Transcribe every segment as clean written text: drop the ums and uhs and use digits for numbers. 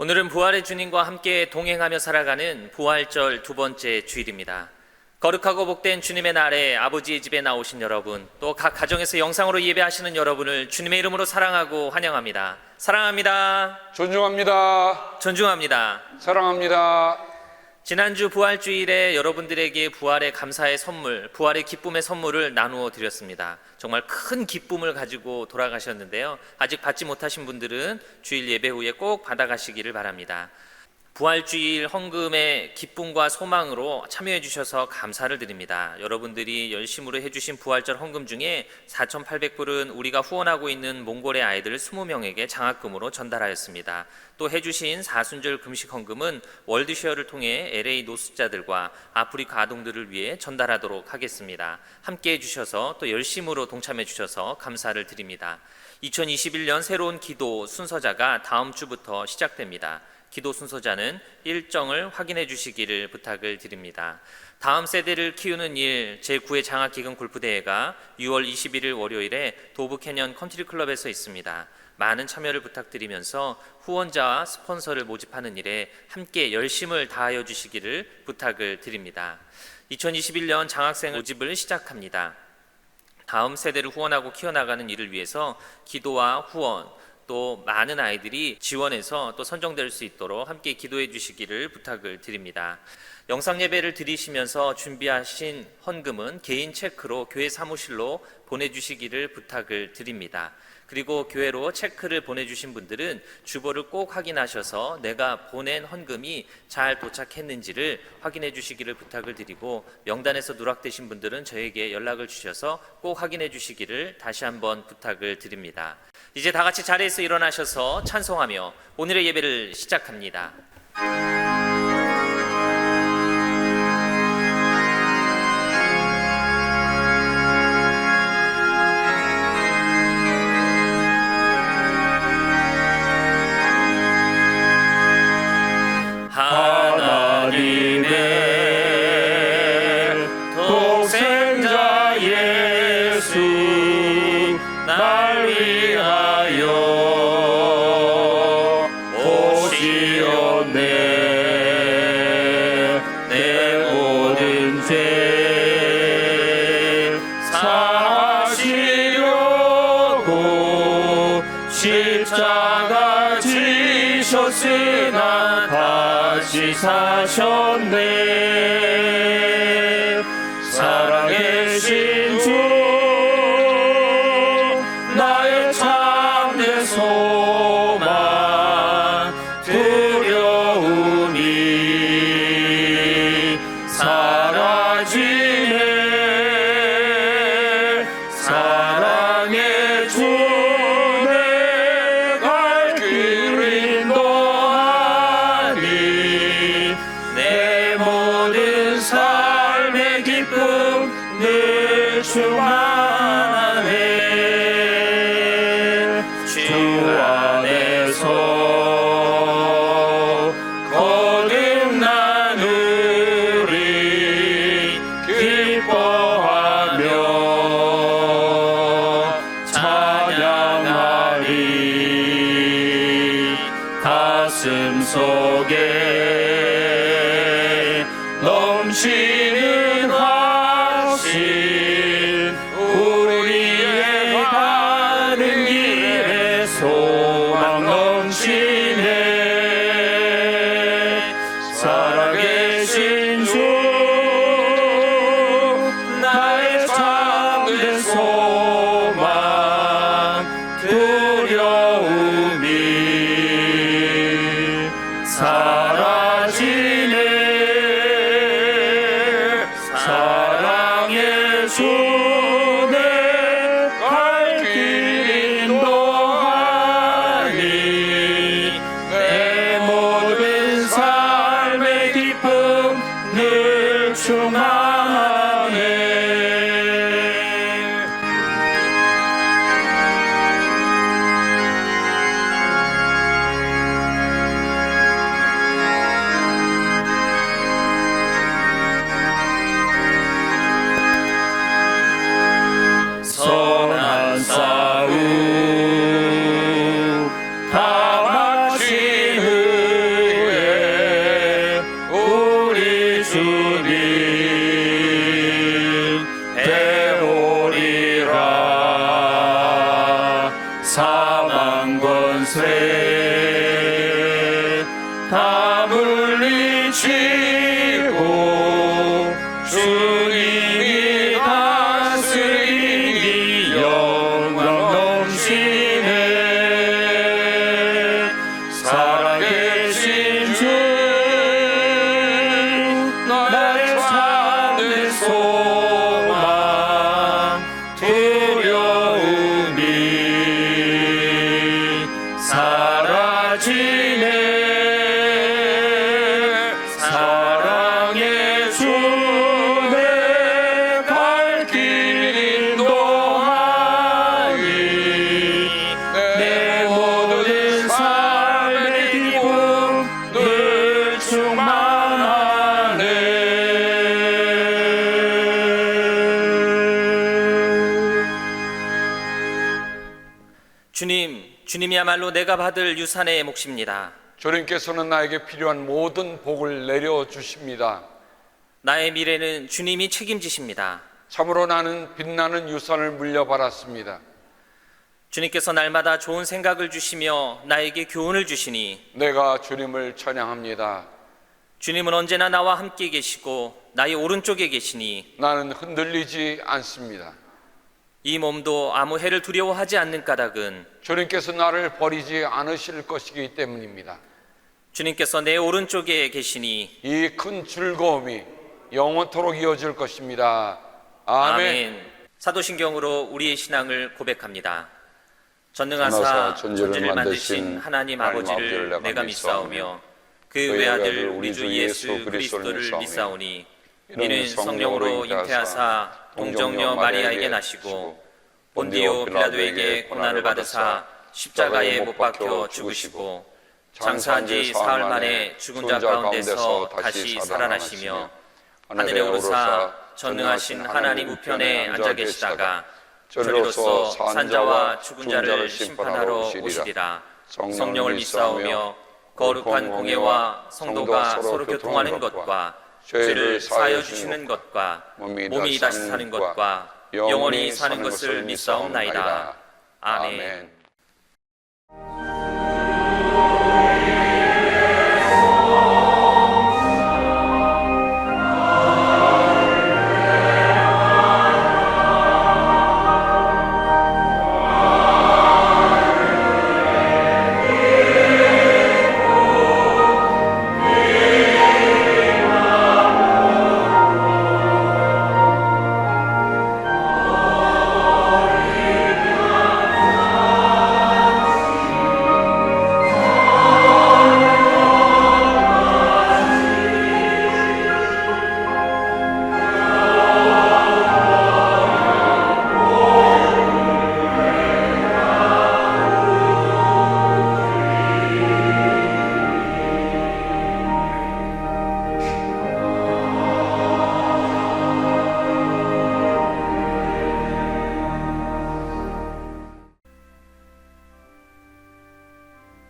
오늘은 부활의 주님과 함께 동행하며 살아가는 부활절 두 번째 주일입니다. 거룩하고 복된 주님의 날에 아버지의 집에 나오신 여러분, 또 각 가정에서 영상으로 예배하시는 여러분을 주님의 이름으로 사랑하고 환영합니다. 사랑합니다. 존중합니다. 존중합니다. 사랑합니다. 지난주 부활주일에 여러분들에게 부활의 감사의 선물, 부활의 기쁨의 선물을 나누어 드렸습니다. 정말 큰 기쁨을 가지고 돌아가셨는데요. 아직 받지 못하신 분들은 주일 예배 후에 꼭 받아가시기를 바랍니다. 부활주일 헌금의 기쁨과 소망으로 참여해 주셔서 감사를 드립니다. 여러분들이 열심으로 해주신 부활절 헌금 중에 4,800불은 우리가 후원하고 있는 몽골의 아이들 20명에게 장학금으로 전달하였습니다. 또 해주신 사순절 금식 헌금은 월드쉐어를 통해 LA 노숙자들과 아프리카 아동들을 위해 전달하도록 하겠습니다. 함께 해주셔서 또 열심으로 동참해 주셔서 감사를 드립니다. 2021년 새로운 기도 순서자가 다음 주부터 시작됩니다. 기도 순서자는 일정을 확인해 주시기를 부탁을 드립니다. 다음 세대를 키우는 일 제9회 장학기금 골프대회가 6월 21일 월요일에 도브 캐년 컨트리클럽에서 있습니다. 많은 참여를 부탁드리면서 후원자와 스폰서를 모집하는 일에 함께 열심을 다하여 주시기를 부탁을 드립니다. 2021년 장학생 모집을 시작합니다. 다음 세대를 후원하고 키워나가는 일을 위해서 기도와 후원, 또 많은 아이들이 지원해서 또 선정될 수 있도록 함께 기도해 주시기를 부탁을 드립니다. 영상 예배를 드리시면서 준비하신 헌금은 개인 체크로 교회 사무실로 보내주시기를 부탁을 드립니다. 그리고 교회로 체크를 보내주신 분들은 주보를 꼭 확인하셔서 내가 보낸 헌금이 잘 도착했는지를 확인해 주시기를 부탁을 드리고, 명단에서 누락되신 분들은 저에게 연락을 주셔서 꼭 확인해 주시기를 다시 한번 부탁을 드립니다. 이제 다 같이 자리에서 일어나셔서 찬송하며 오늘의 예배를 시작합니다. 하나님의 독생자 예수 날 위하여 오시었네. 내 모든 죄 사하시려고 십자가 지셨으나 다시 사셨네. 살아계신 주 나의 참된 소망 두려움이 사라지네. 사랑의 주 내 갈 길 인도하니 내 모든 삶의 기쁨 늘 충만하네. 주 안에서 거듭나누리 기뻐하며 찬양하리. 가슴 속에 넘치는 확신 우리의 가는 길에 소망 넘치네. 살아계신 주 나의 참된 소망 두려움이 사라지네. 사랑의 주 내 갈 길 인도하니 내 모든 삶의 기쁨 늘 충만하네. 선한 싸움 다 마친 후 주님 배우리라. 사망 권세 다 물리치고 주님이 다스리니 영광 넘치네. 살아계신 주 나의 찾는 소망 두려움이 사라지네. 사랑의 주 내 갈 길 인도하니 내 모든 삶의 기쁨 늘 충만하네. 주님이야말로 내가 받을 유산의 몫입니다. 주님께서는 나에게 필요한 모든 복을 내려주십니다. 나의 미래는 주님이 책임지십니다. 참으로 나는 빛나는 유산을 물려받았습니다. 주님께서 날마다 좋은 생각을 주시며 나에게 교훈을 주시니 내가 주님을 찬양합니다. 주님은 언제나 나와 함께 계시고 나의 오른쪽에 계시니 나는 흔들리지 않습니다. 이 몸도 아무 해를 두려워하지 않는 까닭은 주님께서 나를 버리지 않으실 것이기 때문입니다. 주님께서 내 오른쪽에 계시니 이 큰 즐거움이 영원토록 이어질 것입니다. 아멘. 사도신경으로 우리의 신앙을 고백합니다. 전능하사 전능하사 천지를 천지를 만드신 만드신 하나님 하나님 아버지를 아버지를 내가 믿사오며 그 외아들 우리 주 예수 그리스도를 믿사오니 이는 성령으로 잉태하사 동정녀 마리아에게 나시고 본디오 빌라도에게 고난을 받으사 십자가에 못 박혀 죽으시고 장사한 지 사흘 만에 죽은 자 가운데서 다시 살아나시며 하늘에 오르사 전능하신 하나님 우편에 앉아 계시다가 저리로서 산자와 죽은 자를 심판하러 오시리라. 성령을 믿사오며 거룩한 공예와 성도가 서로 교통하는 것과 죄를 사하여 주시는 것과 몸이 다시 사는 것과 영원히 사는 것을 믿사옵나이다. 아멘.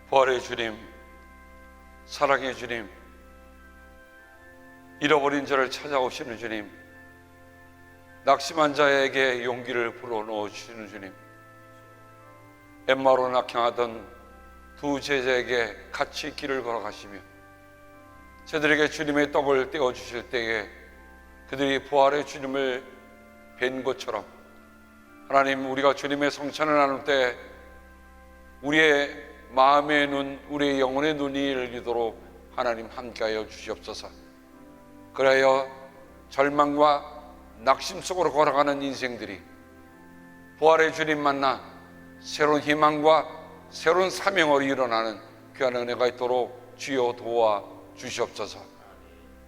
부활의 주님, 사랑의 주님, 잃어버린 자를 찾아오시는 주님, 낙심한 자에게 용기를 불어넣어 주시는 주님, 엠마오로 낙향하던 두 제자에게 같이 길을 걸어가시며 저들에게 주님의 떡을 떼어주실 때에 그들이 부활의 주님을 뵌 것처럼 하나님, 우리가 주님의 성찬을 나눌 때 우리의 마음의 눈, 우리의 영혼의 눈이 열리도록 하나님 함께하여 주시옵소서. 그래야 절망과 낙심 속으로 걸어가는 인생들이 부활의 주님 만나 새로운 희망과 새로운 사명으로 일어나는 귀한 은혜가 있도록 주여 도와 주시옵소서.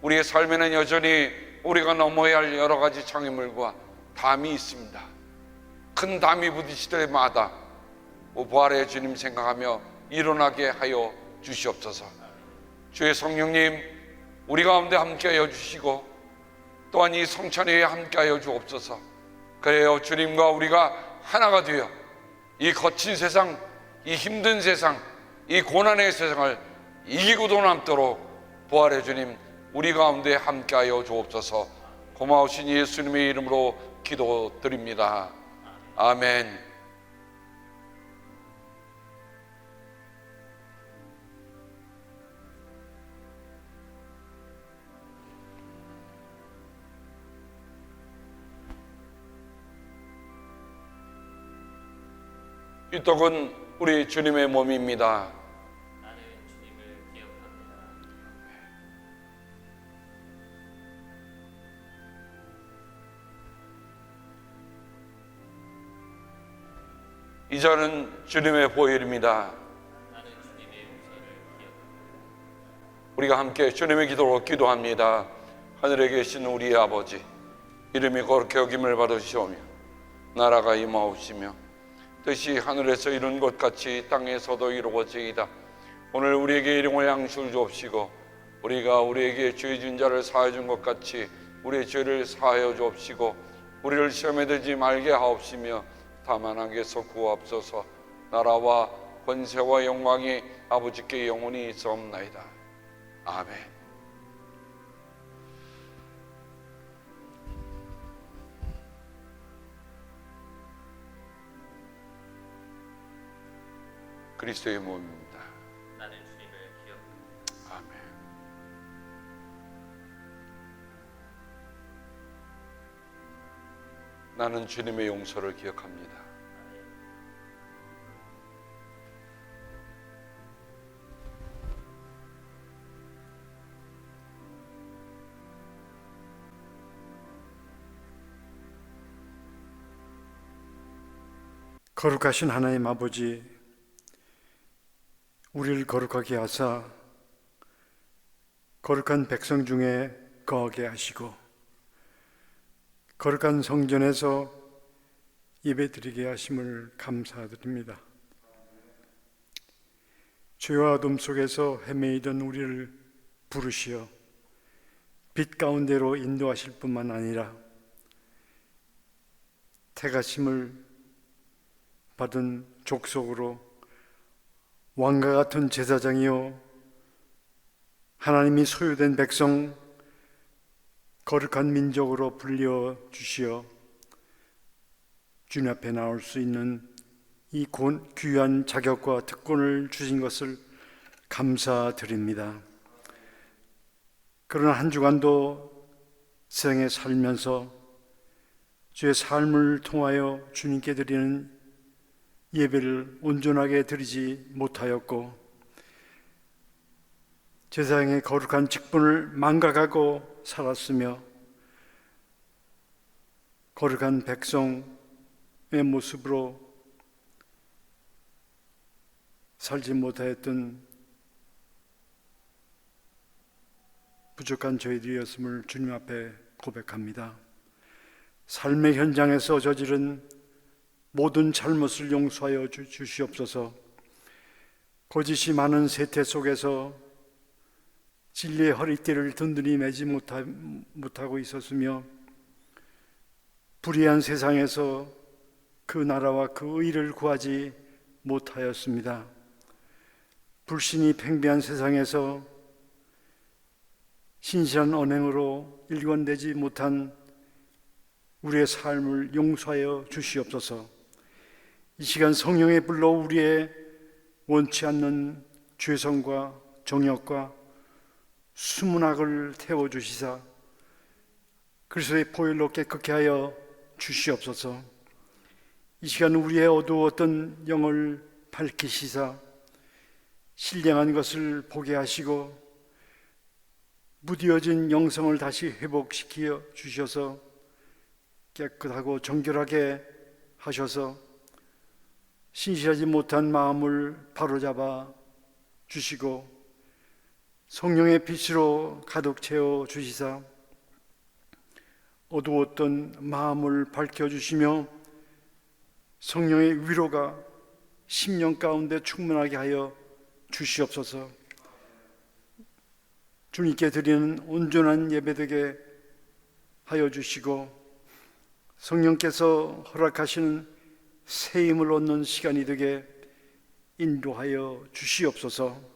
우리의 삶에는 여전히 우리가 넘어야 할 여러 가지 장애물과 담이 있습니다. 큰 담이 부딪힐 때마다 부활의 주님 생각하며 일어나게 하여 주시옵소서. 주의 성령님, 우리 가운데 함께하여 주시고 또한 이 성찬회에 함께하여 주옵소서. 그래요, 주님과 우리가 하나가 되어 이 거친 세상, 이 힘든 세상, 이 고난의 세상을 이기고도 남도록 부활의 주님 우리 가운데 함께하여 주옵소서. 고마우신 예수님의 이름으로 기도드립니다. 아멘. 이 떡은 우리 주님의 몸입니다. 나는 주님을 기억합니다. 이 잔은 주님의 보혈입니다. 나는 주님의 용서를 기억합니다. 우리가 함께 주님의 기도로 기도합니다. 하늘에 계신 우리 아버지, 이름이 거룩히 여김을 받으시오며 나라가 임하옵시며 뜻이 하늘에서 이룬 것 같이 땅에서도 이루어지이다. 오늘 우리에게 일용할 양식을 주옵시고 우리가 우리에게 죄 지은 자를 사하여 준 것 같이 우리의 죄를 사하여 주옵시고 우리를 시험에 들지 말게 하옵시며 다만 악에서 구하옵소서. 나라와 권세와 영광이 아버지께 영원히 있사옵나이다. 아멘. 그리스도의 몸입니다. 나는 주님을 기억합니다. 아멘. 나는 주님의 용서를 기억합니다. 거룩하신 하나님 아버지, 우리를 거룩하게 하사 거룩한 백성 중에 거하게 하시고 거룩한 성전에서 예배드리게 하심을 감사드립니다. 죄와 어둠 속에서 헤매이던 우리를 부르시어 빛 가운데로 인도하실 뿐만 아니라 택하심을 받은 족속으로 왕과 같은 제사장이요 하나님이 소유된 백성, 거룩한 민족으로 불려 주시어 주님 앞에 나올 수 있는 이 귀한 자격과 특권을 주신 것을 감사드립니다. 그러나 한 주간도 세상에 살면서 주의 삶을 통하여 주님께 드리는 예배를 온전하게 드리지 못하였고 제사장의 거룩한 직분을 망각하고 살았으며 거룩한 백성의 모습으로 살지 못하였던 부족한 저희들이었음을 주님 앞에 고백합니다. 삶의 현장에서 저지른 모든 잘못을 용서하여 주시옵소서. 거짓이 많은 세태 속에서 진리의 허리띠를 든든히 매지 못하고 있었으며 불의한 세상에서 그 나라와 그 의를 구하지 못하였습니다. 불신이 팽배한 세상에서 신실한 언행으로 일관되지 못한 우리의 삶을 용서하여 주시옵소서. 이 시간 성령의 불로 우리의 원치 않는 죄성과 정욕과 수문학을 태워주시사 그리스도의 보혈로 깨끗게 하여 주시옵소서. 이 시간 우리의 어두웠던 영을 밝히시사 신령한 것을 보게 하시고 무디어진 영성을 다시 회복시켜 주셔서 깨끗하고 정결하게 하셔서 신실하지 못한 마음을 바로잡아 주시고 성령의 빛으로 가득 채워 주시사 어두웠던 마음을 밝혀주시며 성령의 위로가 심령 가운데 충만하게 하여 주시옵소서. 주님께 드리는 온전한 예배되게 하여 주시고 성령께서 허락하시는 새 힘을 얻는 시간이 되게 인도하여 주시옵소서.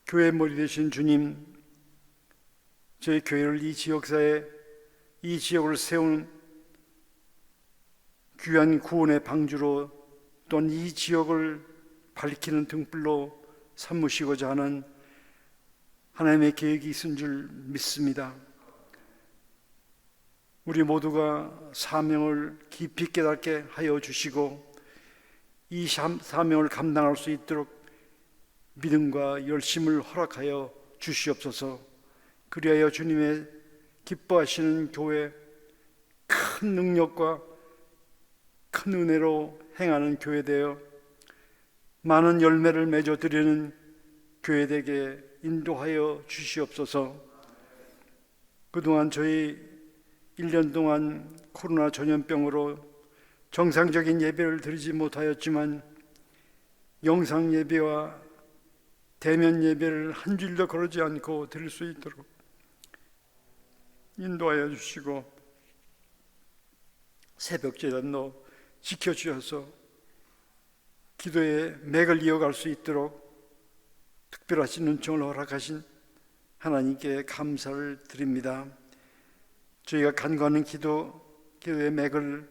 교회 머리 되신 주님, 저희 교회를 이 지역사에 이 지역을 세운 귀한 구원의 방주로 또한 이 지역을 밝히는 등불로 삼으시고자 하는 하나님의 계획이 있은 줄 믿습니다. 우리 모두가 사명을 깊이 깨닫게 하여 주시고 이 사명을 감당할 수 있도록 믿음과 열심을 허락하여 주시옵소서. 그리하여 주님의 기뻐하시는 교회, 큰 능력과 큰 은혜로 행하는 교회 되어 많은 열매를 맺어 드리는 교회 되게 인도하여 주시옵소서. 그동안 저희 1년 동안 코로나 전염병으로 정상적인 예배를 드리지 못하였지만 영상 예배와 대면 예배를 한 줄도 거르지 않고 드릴 수 있도록 인도하여 주시고 새벽 제단도 지켜주셔서 기도의 맥을 이어갈 수 있도록 특별하신 은총을 허락하신 하나님께 감사를 드립니다. 저희가 간구하는 기도의 맥을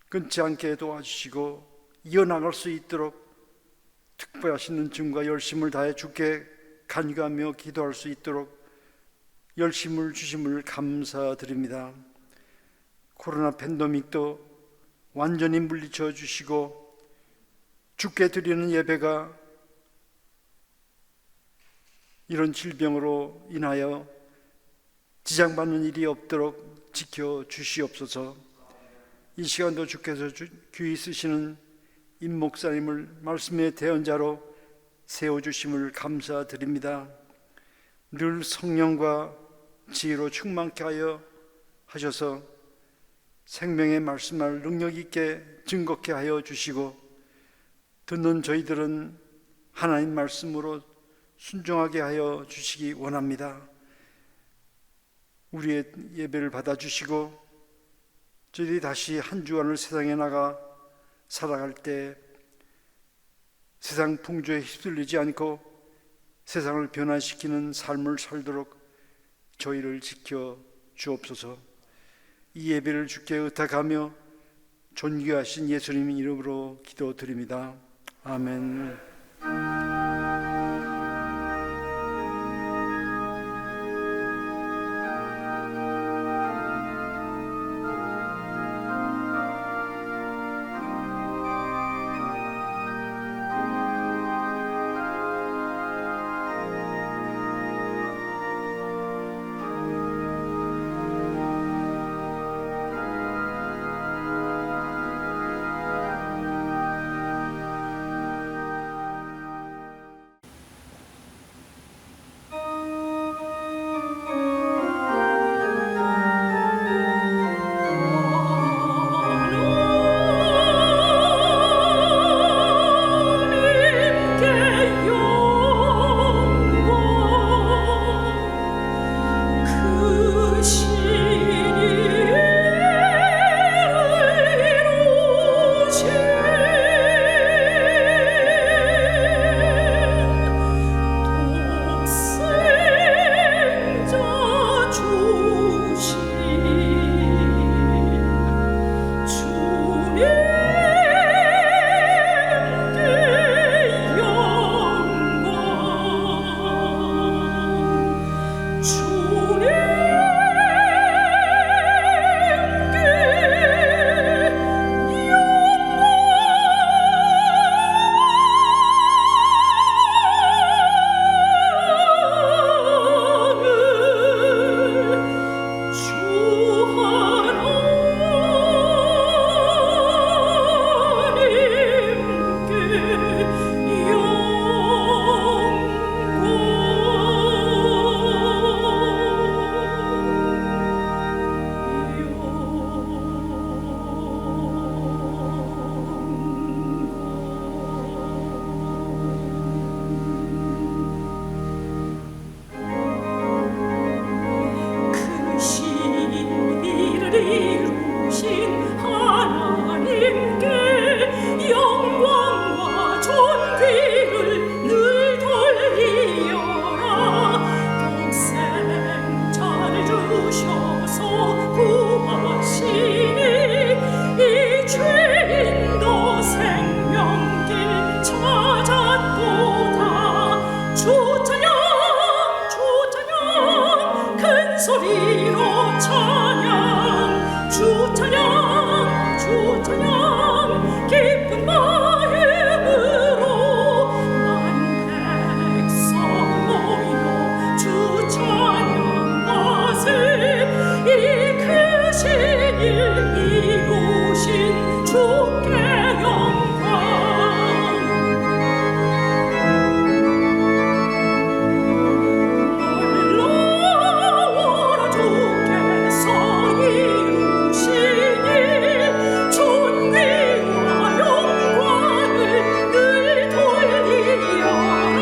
끊지 않게 도와주시고 이어나갈 수 있도록 특별하신 은총과 열심을 다해 주께 간구하며 기도할 수 있도록 열심을 주심을 감사드립니다. 코로나 팬데믹도 완전히 물리쳐 주시고 주께 드리는 예배가 이런 질병으로 인하여 지장받는 일이 없도록 지켜 주시옵소서. 이 시간도 주께서 귀히 쓰시는 임 목사님을 말씀의 대언자로 세워주심을 감사드립니다. 늘 성령과 지혜로 충만케 하여 하셔서 생명의 말씀을 능력 있게 증거케 하여 주시고 듣는 저희들은 하나님 말씀으로 순종하게 하여 주시기 원합니다. 우리의 예배를 받아주시고 저희들이 다시 한 주간을 세상에 나가 살아갈 때 세상 풍조에 휩쓸리지 않고 세상을 변화시키는 삶을 살도록 저희를 지켜 주옵소서. 이 예배를 주께 의탁하며 존귀하신 예수님 이름으로 기도드립니다. 아멘. 소리로 찬양 주 찬양 주 찬양 기쁜 마음으로 만 백성 모여 주 찬양하세 이 크신 일 이루신 주께 영광 놀라워라 주께서 이루시니 존귀와 영광을 늘 돌리어라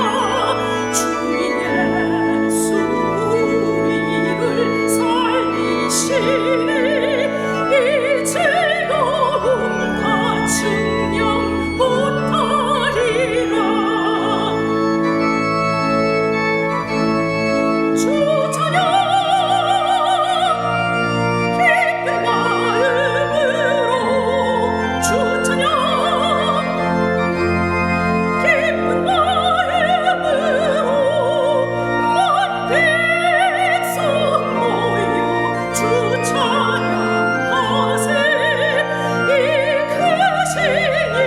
주 예수 우리를 살리시니 이 즐거움 다 증명 못하리라 주 찬양 기쁜 마음으로 주 찬양 기쁜 마음으로 만 백성 모여 주 찬양하세 이 크신 일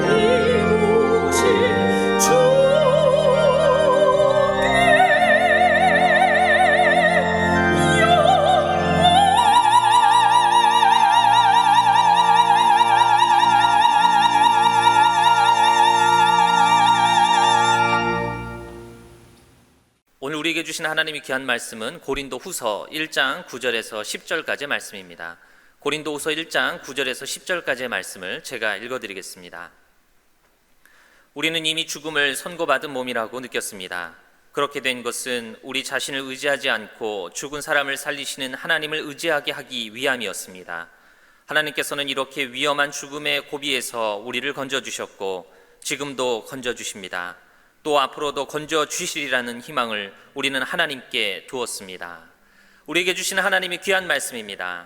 이루신 오늘 우리에게 주신 하나님의 귀한 말씀은 고린도 후서 1장 9절에서 10절까지의 말씀입니다. 고린도 후서 1장 9절에서 10절까지의 말씀을 제가 읽어드리겠습니다. 우리는 이미 죽음을 선고받은 몸이라고 느꼈습니다. 그렇게 된 것은 우리 자신을 의지하지 않고 죽은 사람을 살리시는 하나님을 의지하게 하기 위함이었습니다. 하나님께서는 이렇게 위험한 죽음의 고비에서 우리를 건져주셨고 지금도 건져주십니다. 또 앞으로도 건져주시리라는 희망을 우리는 하나님께 두었습니다. 우리에게 주시는 하나님의 귀한 말씀입니다.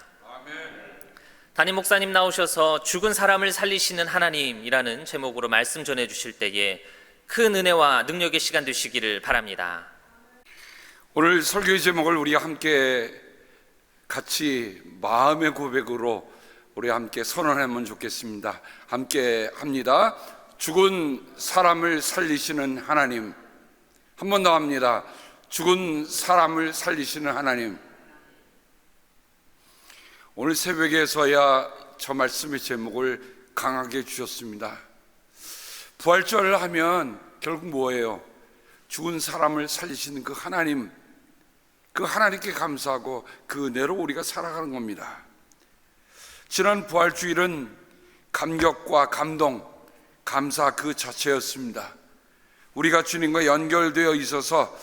담임 목사님 나오셔서 죽은 사람을 살리시는 하나님이라는 제목으로 말씀 전해주실 때에 큰 은혜와 능력의 시간 되시기를 바랍니다. 오늘 설교의 제목을 우리 함께 같이 마음의 고백으로 우리 함께 선언하면 좋겠습니다. 함께 합니다. 죽은 사람을 살리시는 하나님. 한 번 더 합니다. 죽은 사람을 살리시는 하나님. 오늘 새벽에서야 저 말씀의 제목을 강하게 주셨습니다. 부활절 하면 결국 뭐예요? 죽은 사람을 살리시는 그 하나님, 그 하나님께 감사하고 그 은혜로 우리가 살아가는 겁니다. 지난 부활주일은 감격과 감동, 감사 그 자체였습니다. 우리가 주님과 연결되어 있어서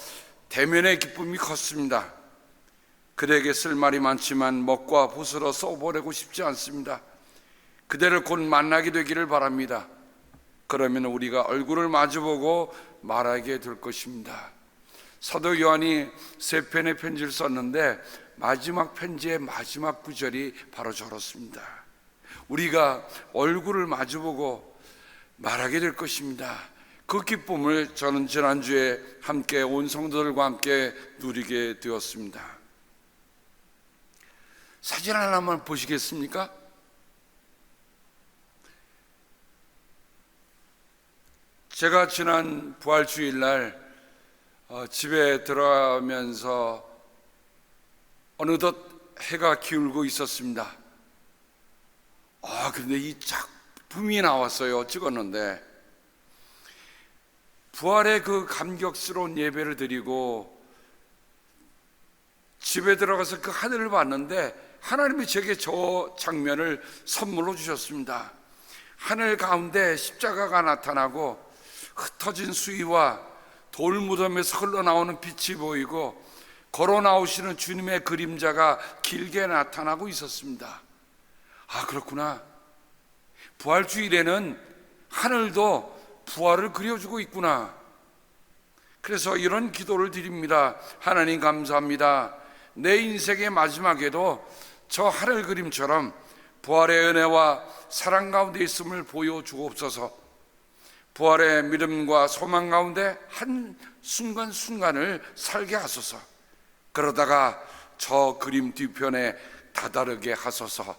대면의 기쁨이 컸습니다. 그대에게 쓸 말이 많지만 먹과 붓으로 써보내고 싶지 않습니다. 그대를 곧 만나게 되기를 바랍니다. 그러면 우리가 얼굴을 마주보고 말하게 될 것입니다. 사도 요한이 3편의 편지를 썼는데 마지막 편지의 마지막 구절이 바로 저렇습니다. 우리가 얼굴을 마주보고 말하게 될 것입니다. 그 기쁨을 저는 지난주에 함께 온 성도들과 함께 누리게 되었습니다. 사진 하나만 보시겠습니까? 제가 지난 부활주일날 집에 들어가면서 어느덧 해가 기울고 있었습니다. 근데 이 작품이 나왔어요. 찍었는데 부활의 그 감격스러운 예배를 드리고 집에 들어가서 그 하늘을 봤는데 하나님이 제게 저 장면을 선물로 주셨습니다. 하늘 가운데 십자가가 나타나고 흩어진 수위와 돌 무덤에서 흘러나오는 빛이 보이고 걸어 나오시는 주님의 그림자가 길게 나타나고 있었습니다. 그렇구나. 부활주일에는 하늘도 부활을 그려주고 있구나. 그래서 이런 기도를 드립니다. 하나님 감사합니다. 내 인생의 마지막에도 저 하늘 그림처럼 부활의 은혜와 사랑 가운데 있음을 보여주옵소서. 부활의 믿음과 소망 가운데 한 순간순간을 살게 하소서. 그러다가 저 그림 뒤편에 다다르게 하소서.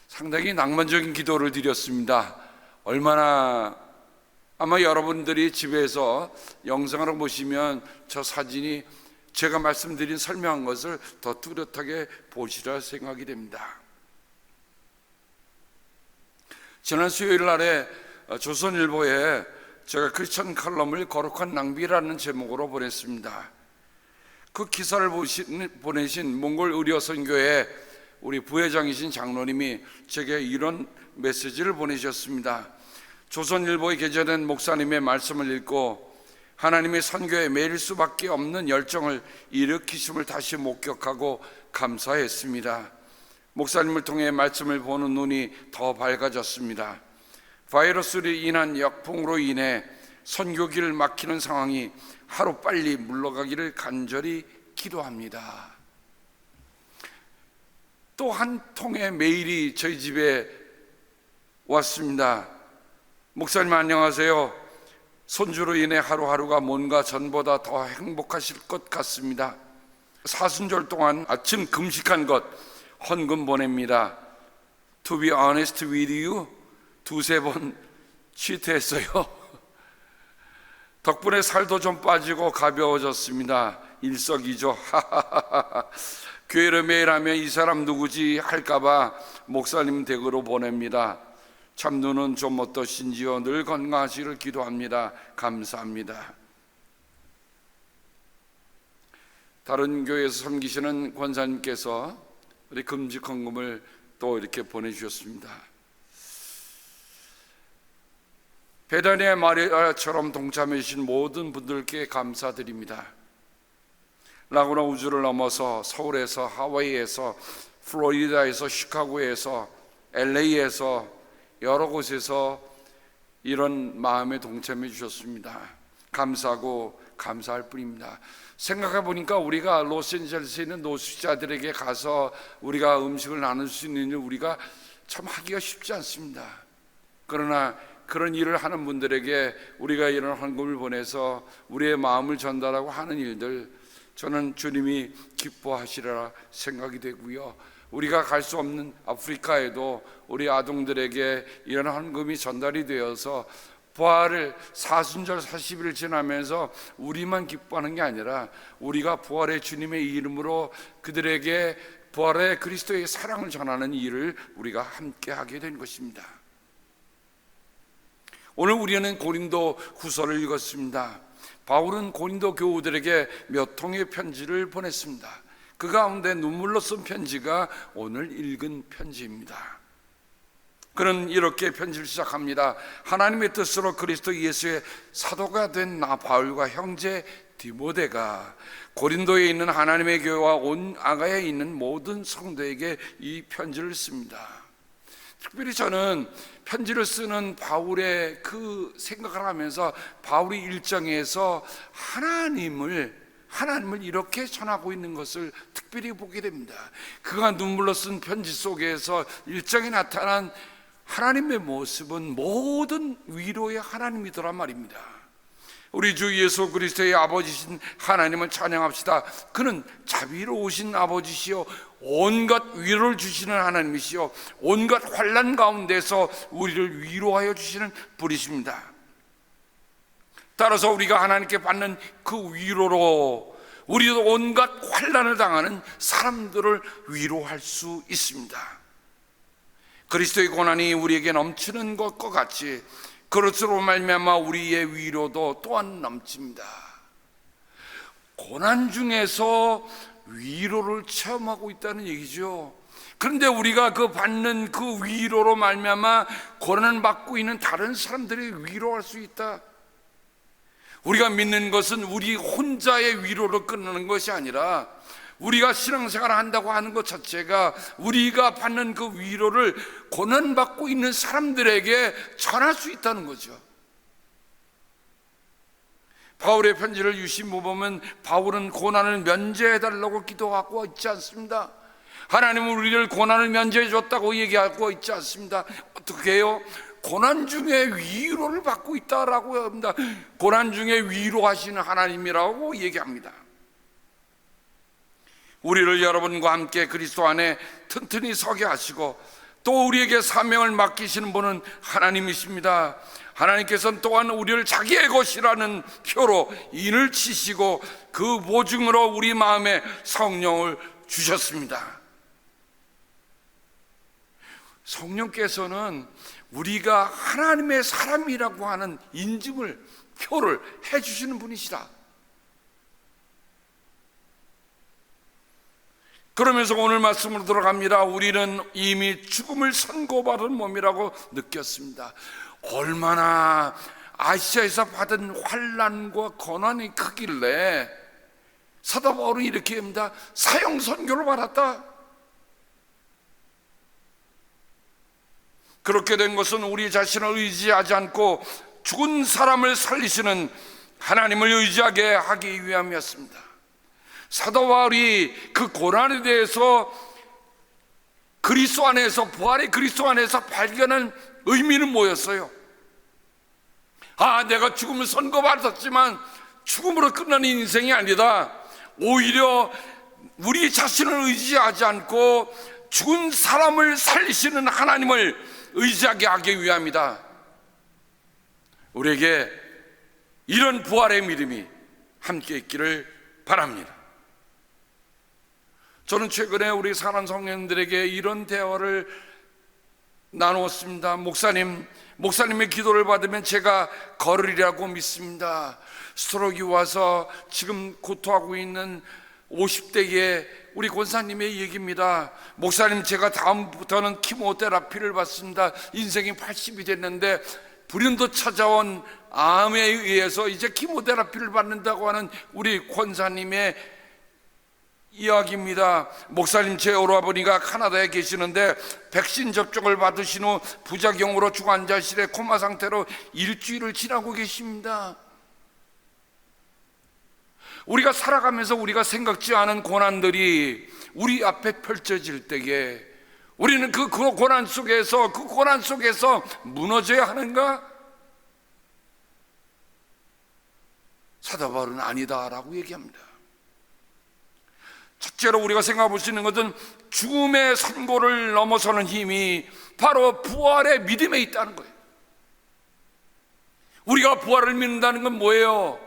상당히 낭만적인 기도를 드렸습니다. 아마 여러분들이 집에서 영상으로 보시면 저 사진이 제가 말씀드린 설명한 것을 더 뚜렷하게 보시리라 생각이 됩니다. 지난 수요일 날에 조선일보에 제가 크리스천 칼럼을 거룩한 낭비라는 제목으로 보냈습니다. 그 기사를 보내신 몽골 의료선교회 우리 부회장이신 장로님이 제게 이런 메시지를 보내셨습니다. 조선일보에 게재된 목사님의 말씀을 읽고 하나님의 선교에 매일 수밖에 없는 열정을 일으키심을 다시 목격하고 감사했습니다. 목사님을 통해 말씀을 보는 눈이 더 밝아졌습니다. 바이러스로 인한 역풍으로 인해 선교길을 막히는 상황이 하루빨리 물러가기를 간절히 기도합니다. 또 한 통의 메일이 저희 집에 왔습니다. 목사님 안녕하세요. 손주로 인해 하루하루가 뭔가 전보다 더 행복하실 것 같습니다. 사순절 동안 아침 금식한 것 헌금 보냅니다. To be honest with you, 두세 번 취퇴했어요. 덕분에 살도 좀 빠지고 가벼워졌습니다. 일석이조. 교회를 매일 하면 이 사람 누구지 할까봐 목사님 댁으로 보냅니다. 참 눈은 좀 어떠신지요? 늘 건강하시기를 기도합니다. 감사합니다. 다른 교회에서 섬기시는 권사님께서 우리 금식 헌금을 또 이렇게 보내주셨습니다. 베다니아 마리아처럼 동참해 주신 모든 분들께 감사드립니다. 라구나 우주를 넘어서 서울에서, 하와이에서, 플로리다에서, 시카고에서, LA에서 여러 곳에서 이런 마음에 동참해 주셨습니다. 감사하고 감사할 뿐입니다. 생각해 보니까 우리가 로스앤젤레스에 있는 노숙자들에게 가서 우리가 음식을 나눌 수 있는 일 우리가 참 하기가 쉽지 않습니다. 그러나 그런 일을 하는 분들에게 우리가 이런 헌금을 보내서 우리의 마음을 전달하고 하는 일들, 저는 주님이 기뻐하시리라 생각이 되고요. 우리가 갈 수 없는 아프리카에도 우리 아동들에게 이런 헌금이 전달이 되어서 부활을 사순절 40일 지나면서 우리만 기뻐하는 게 아니라 우리가 부활의 주님의 이름으로 그들에게 부활의 그리스도의 사랑을 전하는 일을 우리가 함께 하게 된 것입니다. 오늘 우리는 고린도 후서를 읽었습니다. 바울은 고린도 교우들에게 몇 통의 편지를 보냈습니다. 그 가운데 눈물로 쓴 편지가 오늘 읽은 편지입니다. 그는 이렇게 편지를 시작합니다. 하나님의 뜻으로 그리스도 예수의 사도가 된 나 바울과 형제 디모데가 고린도에 있는 하나님의 교회와 온 아가야에 있는 모든 성도에게 이 편지를 씁니다. 특별히 저는 편지를 쓰는 바울의 그 생각을 하면서 바울이 일정에서 하나님을 이렇게 전하고 있는 것을 특별히 보게 됩니다. 그가 눈물로 쓴 편지 속에서 일정에 나타난 하나님의 모습은 모든 위로의 하나님이더란 말입니다. 우리 주 예수 그리스도의 아버지신 하나님을 찬양합시다. 그는 자비로우신 아버지시요 온갖 위로를 주시는 하나님이시요 온갖 환난 가운데서 우리를 위로하여 주시는 분이십니다. 따라서 우리가 하나님께 받는 그 위로로 우리도 온갖 환난을 당하는 사람들을 위로할 수 있습니다. 그리스도의 고난이 우리에게 넘치는 것과 같이 그것으로 말미암아 우리의 위로도 또한 넘칩니다. 고난 중에서 위로를 체험하고 있다는 얘기죠. 그런데 우리가 그 받는 그 위로로 말미암아 고난을 받고 있는 다른 사람들이 위로할 수 있다. 우리가 믿는 것은 우리 혼자의 위로로 끝나는 것이 아니라 우리가 신앙생활을 한다고 하는 것 자체가 우리가 받는 그 위로를 고난받고 있는 사람들에게 전할 수 있다는 거죠. 바울의 편지를 유심히 보면 바울은 고난을 면제해달라고 기도하고 있지 않습니다. 하나님은 우리를 고난을 면제해 줬다고 얘기하고 있지 않습니다. 어떻게 해요? 고난 중에 위로를 받고 있다라고 합니다. 고난 중에 위로하시는 하나님이라고 얘기합니다. 우리를 여러분과 함께 그리스도 안에 튼튼히 서게 하시고 또 우리에게 사명을 맡기시는 분은 하나님이십니다. 하나님께서는 또한 우리를 자기의 것이라는 표로 인을 치시고 그 보증으로 우리 마음에 성령을 주셨습니다. 성령께서는 우리가 하나님의 사람이라고 하는 인증을, 표를 해주시는 분이시다. 그러면서 오늘 말씀으로 들어갑니다. 우리는 이미 죽음을 선고받은 몸이라고 느꼈습니다. 얼마나 아시아에서 받은 환난과 고난이 크길래 사도 바울은 이렇게 합니다. 사형 선고를 받았다. 그렇게 된 것은 우리 자신을 의지하지 않고 죽은 사람을 살리시는 하나님을 의지하게 하기 위함이었습니다. 사도 바울이 그 고난에 대해서 그리스도 안에서, 부활의 그리스도 안에서 발견한 의미는 뭐였어요? 내가 죽음을 선고받았지만 죽음으로 끝나는 인생이 아니다. 오히려 우리 자신을 의지하지 않고 죽은 사람을 살리시는 하나님을 의지하게 하기 위함이다. 우리에게 이런 부활의 믿음이 함께 있기를 바랍니다. 저는 최근에 우리 사랑하는 성령님들에게 이런 대화를 나누었습니다. 목사님의 기도를 받으면 제가 걸으리라고 믿습니다. 스트로크가 와서 지금 고통하고 있는 50대의 우리 권사님의 얘기입니다. 목사님, 제가 다음부터는 키모테라피를 받습니다. 인생이 80이 됐는데 불현듯 찾아온 암에 의해서 이제 키모테라피를 받는다고 하는 우리 권사님의 이야기입니다. 목사님, 제 오라버니가 카나다에 계시는데 백신 접종을 받으신 후 부작용으로 중환자실에 코마 상태로 일주일을 지나고 계십니다. 우리가 살아가면서 우리가 생각지 않은 고난들이 우리 앞에 펼쳐질 때에 우리는 그 고난 속에서 무너져야 하는가? 사도 바울은 아니다라고 얘기합니다. 첫째로 우리가 생각해 볼 수 있는 것은 죽음의 선고를 넘어서는 힘이 바로 부활의 믿음에 있다는 거예요. 우리가 부활을 믿는다는 건 뭐예요?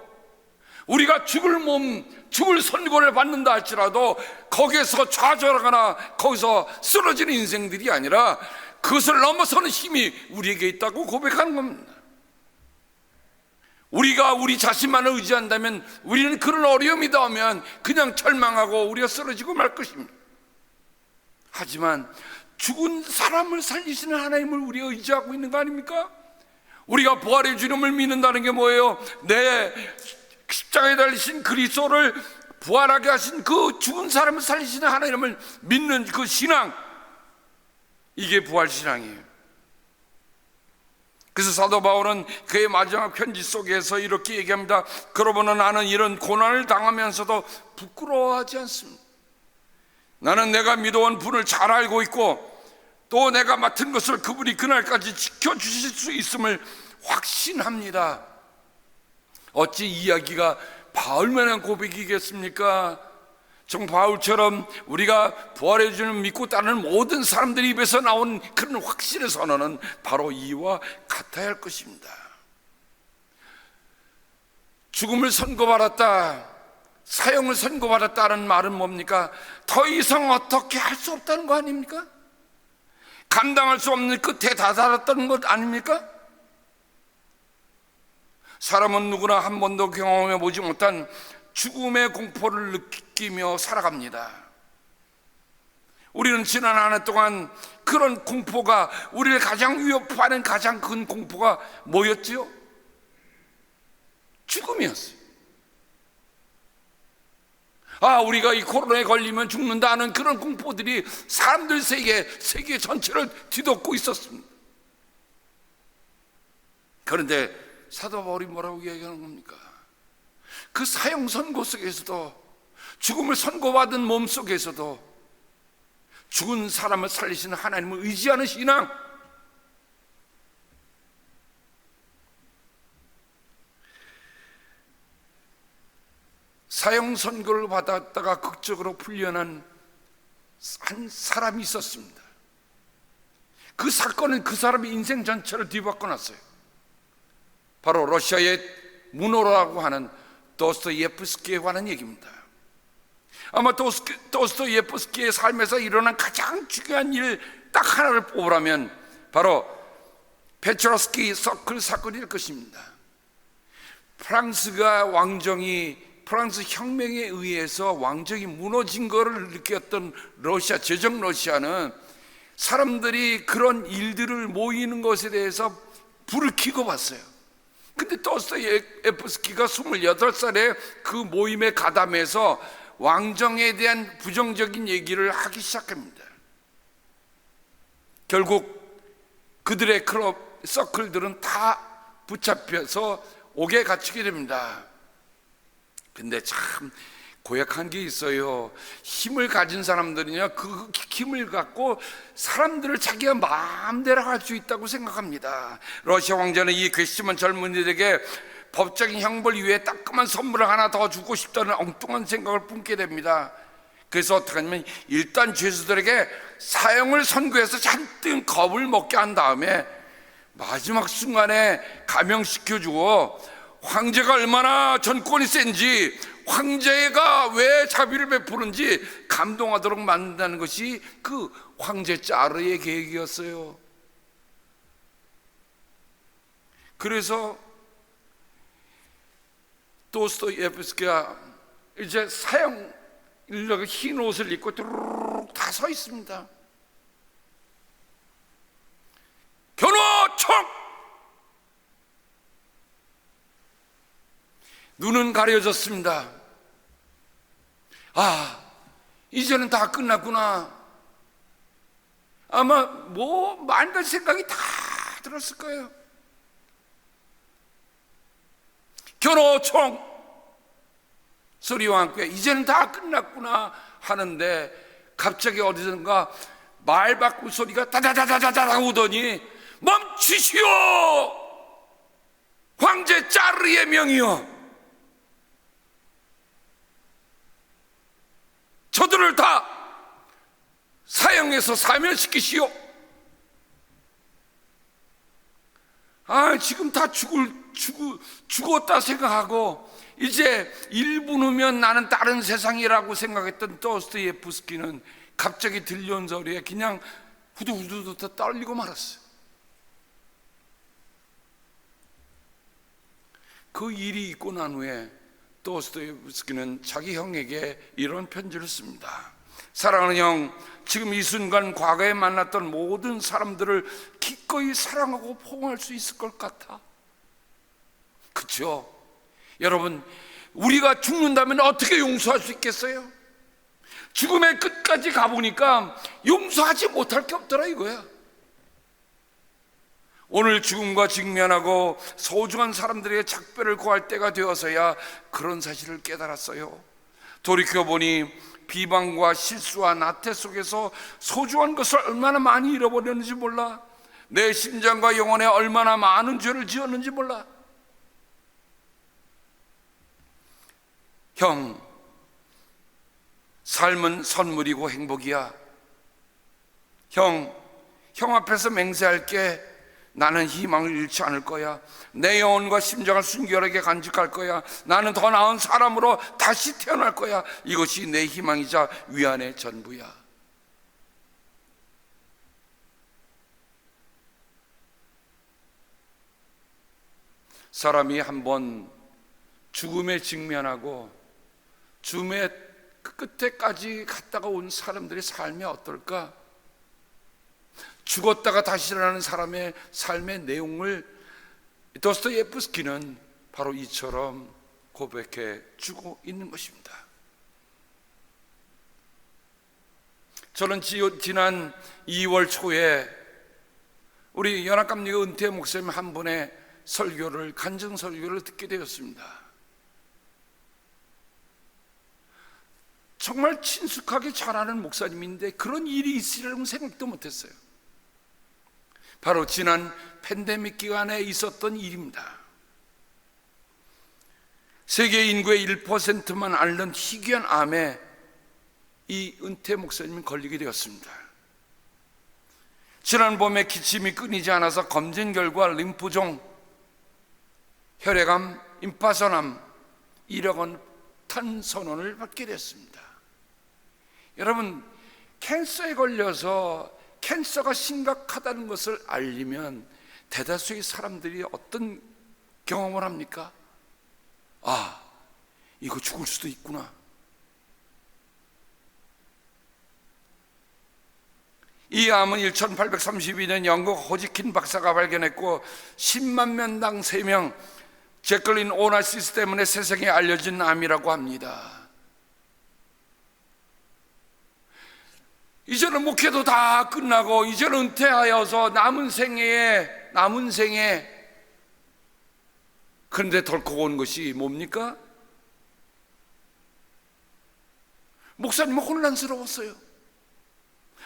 우리가 죽을 선고를 받는다 할지라도 거기에서 좌절하거나 거기서 쓰러지는 인생들이 아니라 그것을 넘어서는 힘이 우리에게 있다고 고백하는 겁니다. 우리가 우리 자신만을 의지한다면 우리는 그런 어려움이 닿으면 그냥 절망하고 우리가 쓰러지고 말 것입니다. 하지만 죽은 사람을 살리시는 하나님을 우리가 의지하고 있는 거 아닙니까? 우리가 부활의 주님을 믿는다는 게 뭐예요? 내 십자가에 달리신 그리스도를 부활하게 하신 그 죽은 사람을 살리시는 하나님을 믿는 그 신앙, 이게 부활 신앙이에요. 그래서 사도 바울은 그의 마지막 편지 속에서 이렇게 얘기합니다. 그러므로 나는 이런 고난을 당하면서도 부끄러워하지 않습니다. 나는 내가 믿어온 분을 잘 알고 있고 또 내가 맡은 것을 그분이 그날까지 지켜주실 수 있음을 확신합니다. 어찌 이야기가 바울만한 고백이겠습니까? 정 바울처럼 우리가 부활의 주님을 믿고 따르는 모든 사람들의 입에서 나온 그런 확신의 선언은 바로 이와 같아야 할 것입니다. 죽음을 선고받았다, 사형을 선고받았다는 말은 뭡니까? 더 이상 어떻게 할 수 없다는 거 아닙니까? 감당할 수 없는 끝에 다다랐다는 것 아닙니까? 사람은 누구나 한 번도 경험해 보지 못한 죽음의 공포를 느끼며 살아갑니다. 우리는 지난 한 해 동안 그런 공포가 우리를 가장 위협하는 가장 큰 공포가 뭐였지요? 죽음이었어요. 우리가 이 코로나에 걸리면 죽는다는 그런 공포들이 사람들 세계 전체를 뒤덮고 있었습니다. 그런데 사도 바울이 뭐라고 얘기하는 겁니까? 그 사형 선고 속에서도, 죽음을 선고받은 몸 속에서도 죽은 사람을 살리시는 하나님을 의지하는 신앙, 사형 선고를 받았다가 극적으로 풀려난 한 사람이 있었습니다. 그 사건은 그 사람의 인생 전체를 뒤바꿔놨어요. 바로 러시아의 문호라고 하는 도스토옙스키에 관한 얘기입니다. 아마 도스토옙스키의 삶에서 일어난 가장 중요한 일 딱 하나를 뽑으라면 바로 페트로스키 서클 사건일 것입니다. 프랑스가 프랑스 혁명에 의해서 왕정이 무너진 것을 느꼈던 러시아, 제정 러시아는 사람들이 그런 일들을 모이는 것에 대해서 불을 켜고 봤어요. 근데 도스토옙스키가 28살에 그 모임에 가담해서 왕정에 대한 부정적인 얘기를 하기 시작합니다. 결국 그들의 클럽, 서클들은 다 붙잡혀서 옥에 갇히게 됩니다. 근데 참 고약한 게 있어요. 힘을 가진 사람들은요, 그 힘을 갖고 사람들을 자기가 마음대로 할 수 있다고 생각합니다. 러시아 왕자는 이 괘씸한 젊은이들에게 법적인 형벌 위에 따끔한 선물을 하나 더 주고 싶다는 엉뚱한 생각을 품게 됩니다. 그래서 어떻게 하냐면 일단 죄수들에게 사형을 선고해서 잔뜩 겁을 먹게 한 다음에 마지막 순간에 감형시켜주고 황제가 얼마나 전권이 센지, 황제가 왜 자비를 베푸는지 감동하도록 만든다는 것이 그 황제 짜르의 계획이었어요. 그래서 도스토옙스키가 이제 사형 흰 옷을 입고 뚜루룩 다 서 있습니다. 견호총! 눈은 가려졌습니다. 아, 이제는 다 끝났구나. 아마 만날 생각이 다 들었을 거예요. 견호총! 소리와 함께 이제는 다 끝났구나 하는데 갑자기 어디선가 말바꾸 소리가 다다다다다다 오더니 멈추시오! 황제 짜르의 명이여! 저들을 다 사형해서 사면시키시오. 지금 다 죽었다 생각하고 이제 1분 후면 나는 다른 세상이라고 생각했던 도스토옙스키는 갑자기 들려온 소리에 그냥 후두후두 떨리고 말았어요. 그 일이 있고 난 후에 도스토옙스키는 자기 형에게 이런 편지를 씁니다. 사랑하는 형, 지금 이 순간 과거에 만났던 모든 사람들을 기꺼이 사랑하고 포옹할 수 있을 것 같아. 그렇죠? 여러분, 우리가 죽는다면 어떻게 용서할 수 있겠어요? 죽음의 끝까지 가보니까 용서하지 못할 게 없더라 이거야. 오늘 죽음과 직면하고 소중한 사람들에게 작별을 구할 때가 되어서야 그런 사실을 깨달았어요. 돌이켜보니 비방과 실수와 나태 속에서 소중한 것을 얼마나 많이 잃어버렸는지 몰라. 내 심장과 영혼에 얼마나 많은 죄를 지었는지 몰라. 형, 삶은 선물이고 행복이야. 형 앞에서 맹세할게. 나는 희망을 잃지 않을 거야. 내 영혼과 심장을 순결하게 간직할 거야. 나는 더 나은 사람으로 다시 태어날 거야. 이것이 내 희망이자 위안의 전부야. 사람이 한번 죽음에 직면하고 죽음의 끝에까지 갔다가 온 사람들의 삶이 어떨까? 죽었다가 다시 일어나는 사람의 삶의 내용을 도스토옙스키는 바로 이처럼 고백해 주고 있는 것입니다. 저는 지난 2월 초에 우리 연합감리교 은퇴 목사님 한 분의 설교를, 간증 설교를 듣게 되었습니다. 정말 친숙하게 잘하는 목사님인데 그런 일이 있으리라고는 생각도 못했어요. 바로 지난 팬데믹 기간에 있었던 일입니다. 세계 인구의 1%만 앓는 희귀한 암에 이 은퇴 목사님이 걸리게 되었습니다. 지난 봄에 기침이 끊이지 않아서 검진 결과 림프종, 혈액암, 임파선암 1억 원 탄선언을 받게 됐습니다. 여러분, 캔서에 걸려서 캔서가 심각하다는 것을 알리면 대다수의 사람들이 어떤 경험을 합니까? 아, 이거 죽을 수도 있구나. 이 암은 1832년 영국 호지킨 박사가 발견했고 10만 명당 3명, 제클린 오나시스 때문에 세상에 알려진 암이라고 합니다. 이제는 목회도 다 끝나고 이제는 은퇴하여서 남은 생에 그런데 덜컥 온 것이 뭡니까? 목사님은 혼란스러웠어요.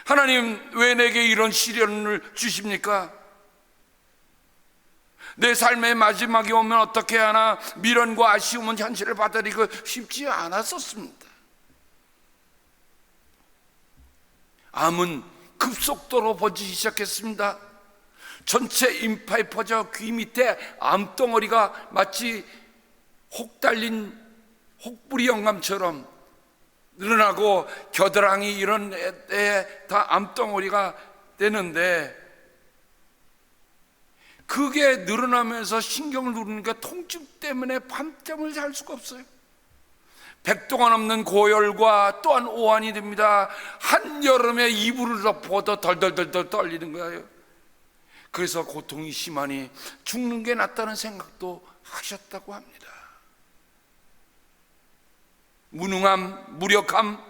하나님, 왜 내게 이런 시련을 주십니까? 내 삶의 마지막이 오면 어떻게 하나 미련과 아쉬움은 현실을 받아들이고 쉽지 않았었습니다. 암은 급속도로 퍼지기 시작했습니다. 전체 인파에 퍼져 귀 밑에 암덩어리가 마치 혹 달린 혹부리 영감처럼 늘어나고 겨드랑이 이런 데에 다 암덩어리가 되는데, 그게 늘어나면서 신경을 누르니까 통증 때문에 밤잠을 잘 수가 없어요. 100도가 넘는 고열과 또한 오한이 됩니다. 한여름에 이불을 덮어도 덜덜덜덜 떨리는 거예요. 그래서 고통이 심하니 죽는 게 낫다는 생각도 하셨다고 합니다. 무능함, 무력함,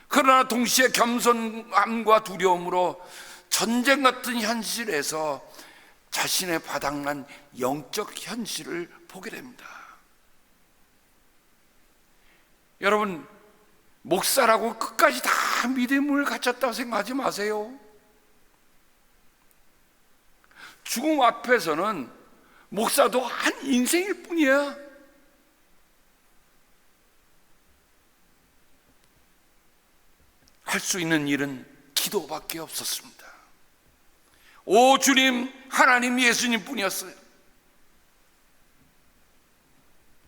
그러나 동시에 겸손함과 두려움으로 전쟁 같은 현실에서 자신의 바닥난 영적 현실을 보게 됩니다. 여러분, 목사라고 끝까지 다 믿음을 갖췄다고 생각하지 마세요. 죽음 앞에서는 목사도 한 인생일 뿐이야. 할 수 있는 일은 기도밖에 없었습니다. 오 주님, 하나님, 예수님 뿐이었어요.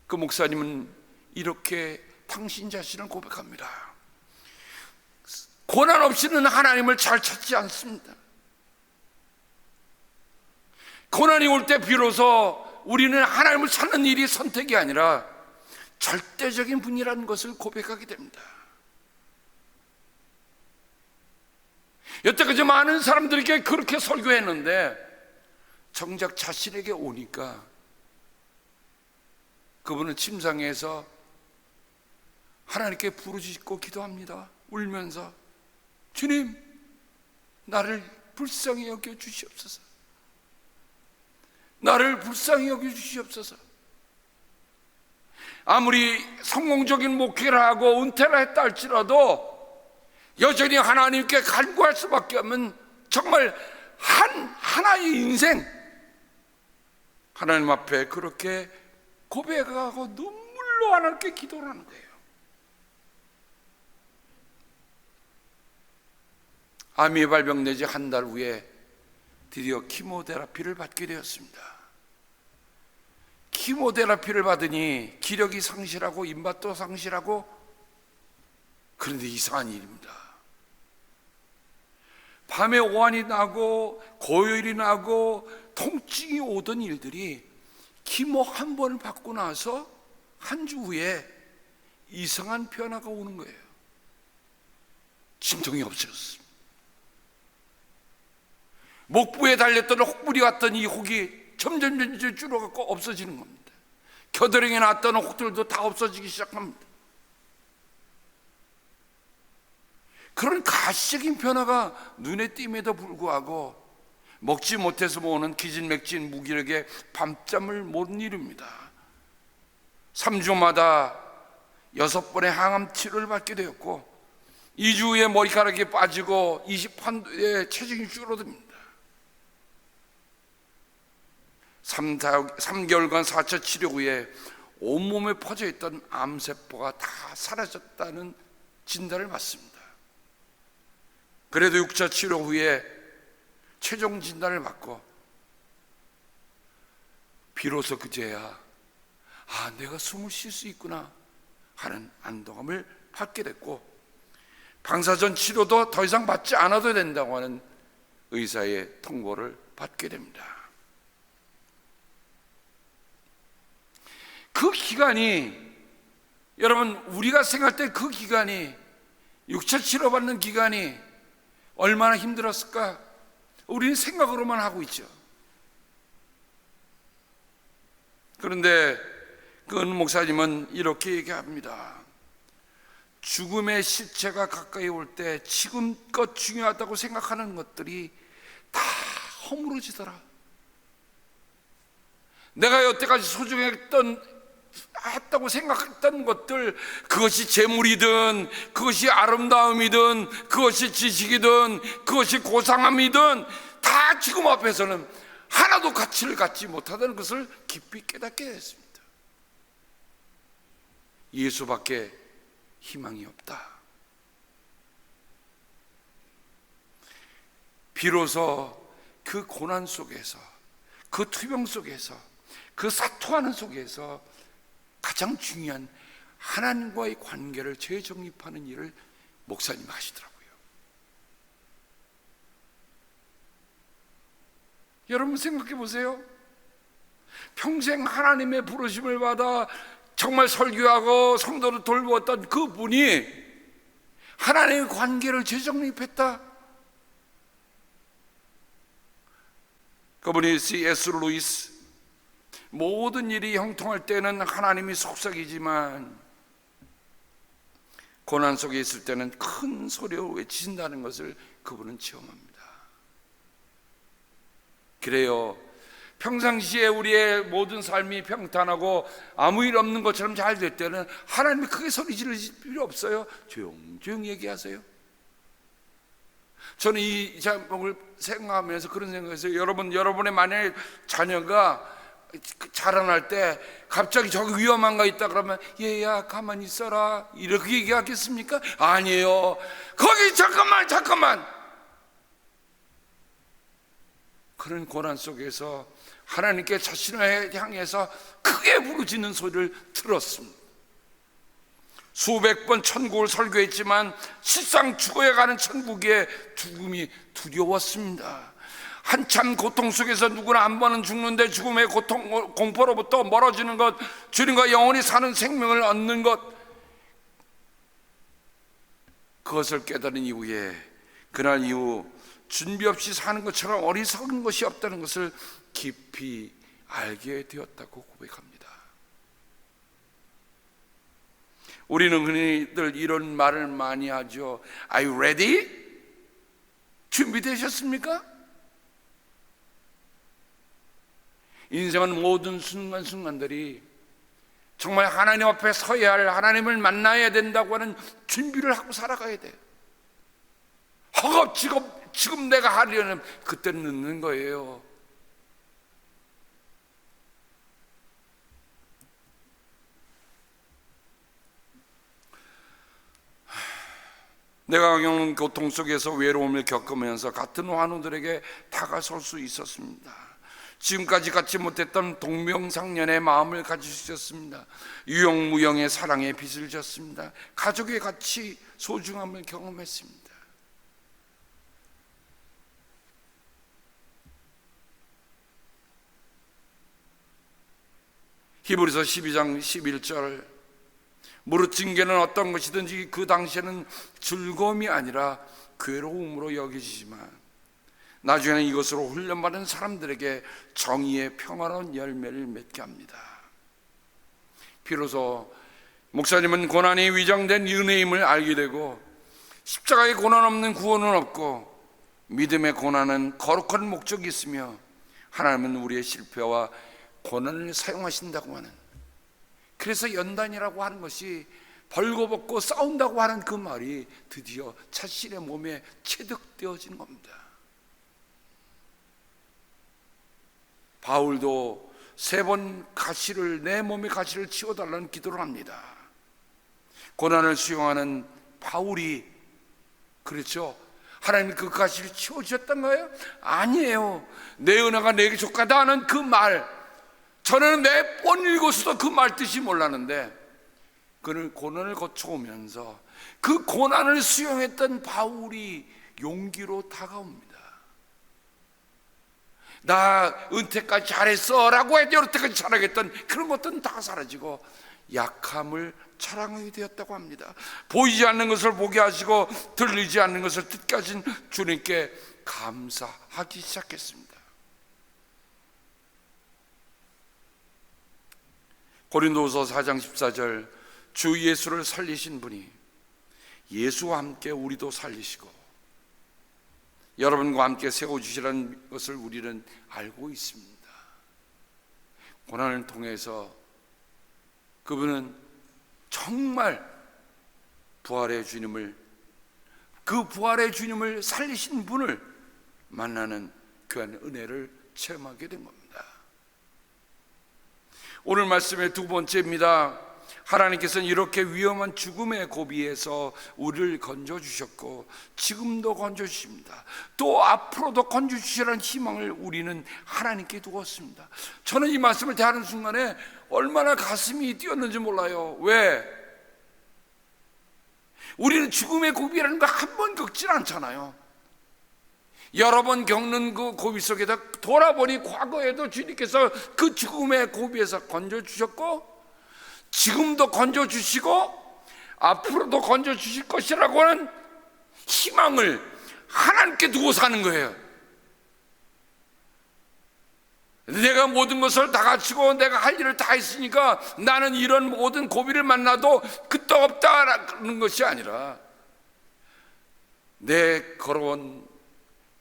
그 목사님은 이렇게 당신 자신을 고백합니다. 고난 없이는 하나님을 잘 찾지 않습니다. 고난이 올 때 비로소 우리는 하나님을 찾는 일이 선택이 아니라 절대적인 분이라는 것을 고백하게 됩니다. 여태까지 많은 사람들에게 그렇게 설교했는데 정작 자신에게 오니까 그분은 침상에서 하나님께 부르짖고 기도합니다. 울면서, 주님, 나를 불쌍히 여겨 주시옵소서. 나를 불쌍히 여겨 주시옵소서. 아무리 성공적인 목회를 하고 은퇴를 했다 할지라도 여전히 하나님께 간구할 수밖에 없는 정말 하나의 인생, 하나님 앞에 그렇게 고백하고 눈물로 하나님께 기도를 하는 거예요. 암이 발병되지 한 달 후에 드디어 키모테라피를 받게 되었습니다. 키모테라피를 받으니 기력이 상실하고 입맛도 상실하고, 그런데 이상한 일입니다. 밤에 오한이 나고 고열이 나고 통증이 오던 일들이 키모 한 번을 받고 나서 한 주 후에 이상한 변화가 오는 거예요. 진통이 없어졌습니다. 목부에 달렸던 혹부리 같던 이 혹이 점점 줄어가고 없어지는 겁니다. 겨드랑이에 났던 혹들도 다 없어지기 시작합니다. 그런 가시적인 변화가 눈에 띄임에도 불구하고 먹지 못해서 오는 기진맥진 무기력에 밤잠을 못 이룹니다. 3주마다 6번의 항암 치료를 받게 되었고 2주 후에 머리카락이 빠지고 20판도의 체중이 줄어듭니다. 3개월간 4차 치료 후에 온몸에 퍼져 있던 암세포가 다 사라졌다는 진단을 받습니다. 그래도 6차 치료 후에 최종 진단을 받고 비로소 그제야 내가 숨을 쉴 수 있구나 하는 안도감을 받게 됐고, 방사선 치료도 더 이상 받지 않아도 된다고 하는 의사의 통보를 받게 됩니다. 그 기간이, 여러분, 우리가 생각할 때 그 기간이, 6차 치료받는 기간이 얼마나 힘들었을까? 우리는 생각으로만 하고 있죠. 그런데 그 은 목사님은 이렇게 얘기합니다. 죽음의 실체가 가까이 올 때 지금껏 중요하다고 생각하는 것들이 다 허물어지더라. 내가 여태까지 했다고 생각했던 것들, 그것이 재물이든, 그것이 아름다움이든, 그것이 지식이든, 그것이 고상함이든, 다 지금 앞에서는 하나도 가치를 갖지 못하다는 것을 깊이 깨닫게 됐습니다. 예수밖에 희망이 없다. 비로소 그 고난 속에서, 그 투병 속에서, 그 사투하는 속에서 가장 중요한 하나님과의 관계를 재정립하는 일을 목사님이 하시더라고요. 여러분 생각해 보세요. 평생 하나님의 부르심을 받아 정말 설교하고 성도를 돌보았던 그 분이 하나님의 관계를 재정립했다. 그분이 C.S. 루이스, 모든 일이 형통할 때는 하나님이 속삭이지만 고난 속에 있을 때는 큰 소리로 외치신다는 것을 그분은 체험합니다. 그래요, 평상시에 우리의 모든 삶이 평탄하고 아무 일 없는 것처럼 잘 될 때는 하나님이 크게 소리 지르실 필요 없어요. 조용조용 얘기하세요. 저는 이 제목을 생각하면서 그런 생각했어요. 여러분의 만약에 자녀가 자라날 때 갑자기 저기 위험한 거 있다 그러면 얘야 가만히 있어라 이렇게 얘기하겠습니까? 아니에요. 거기 잠깐만. 그런 고난 속에서 하나님께 자신을 향해서 크게 부르짖는 소리를 들었습니다. 수백 번 천국을 설교했지만 실상 죽어야가는 천국의 죽음이 두려웠습니다. 한참 고통 속에서 누구나 한 번은 죽는데 죽음의 공포로부터 멀어지는 것, 주님과 영원히 사는 생명을 얻는 것, 그것을 깨달은 이후에 그날 이후 준비 없이 사는 것처럼 어리석은 것이 없다는 것을 깊이 알게 되었다고 고백합니다. 우리는 흔히들 이런 말을 많이 하죠. Are you ready? 준비되셨습니까? 인생은 모든 순간순간들이 정말 하나님 앞에 서야 할, 하나님을 만나야 된다고 하는 준비를 하고 살아가야 돼요. 허겁지겁 지금 내가 하려면 그때는 늦는 거예요. 내가 겪는 고통 속에서 외로움을 겪으면서 같은 환우들에게 다가설 수 있었습니다. 지금까지 갖지 못했던 동명상련의 마음을 가질 수 있었습니다. 유영무영의 사랑에 빚을 졌습니다. 가족의 가치, 소중함을 경험했습니다. 히브리서 12장 11절, 무릇 징계는 어떤 것이든지 그 당시에는 즐거움이 아니라 괴로움으로 여겨지지만 나중에는 이것으로 훈련받은 사람들에게 정의의 평화로운 열매를 맺게 합니다. 비로소 목사님은 고난이 위장된 은혜임을 알게 되고, 십자가의 고난 없는 구원은 없고 믿음의 고난은 거룩한 목적이 있으며 하나님은 우리의 실패와 고난을 사용하신다고 하는, 그래서 연단이라고 하는 것이 벌거벗고 싸운다고 하는 그 말이 드디어 자신의 몸에 체득되어지는 겁니다. 바울도 3번 가시를, 내 몸의 가시를 치워달라는 기도를 합니다. 고난을 수용하는 바울이 그렇죠. 하나님이 그 가시를 치워주셨던가요? 아니에요. 내 은혜가 내게 족하다는 그 말, 저는 몇 번 읽었어도 그 말 뜻이 몰랐는데, 그는 고난을 거쳐오면서 그 고난을 수용했던 바울이 용기로 다가옵니다. 나 은퇴까지 잘했어 라고 해도 여태까지 자랑했던 그런 것들은 다 사라지고 약함을 자랑하게 되었다고 합니다. 보이지 않는 것을 보게 하시고 들리지 않는 것을 듣게 하신 주님께 감사하기 시작했습니다. 고린도후서 4장 14절, 주 예수를 살리신 분이 예수와 함께 우리도 살리시고 여러분과 함께 세워주시라는 것을 우리는 알고 있습니다. 고난을 통해서 그분은 정말 부활의 주님을, 그 부활의 주님을 살리신 분을 만나는 귀한 은혜를 체험하게 된 겁니다. 오늘 말씀의 두 번째입니다. 하나님께서는 이렇게 위험한 죽음의 고비에서 우리를 건져주셨고 지금도 건져주십니다. 또 앞으로도 건져주시라는 희망을 우리는 하나님께 두었습니다. 저는 이 말씀을 대하는 순간에 얼마나 가슴이 뛰었는지 몰라요. 왜? 우리는 죽음의 고비라는 거 한 번 겪질 않잖아요. 여러 번 겪는 그 고비 속에다 돌아보니 과거에도 주님께서 그 죽음의 고비에서 건져주셨고 지금도 건져주시고 앞으로도 건져주실 것이라고 하는 희망을 하나님께 두고 사는 거예요. 내가 모든 것을 다 갖추고 내가 할 일을 다 했으니까 나는 이런 모든 고비를 만나도 끄떡없다라는 것이 아니라 내 걸어온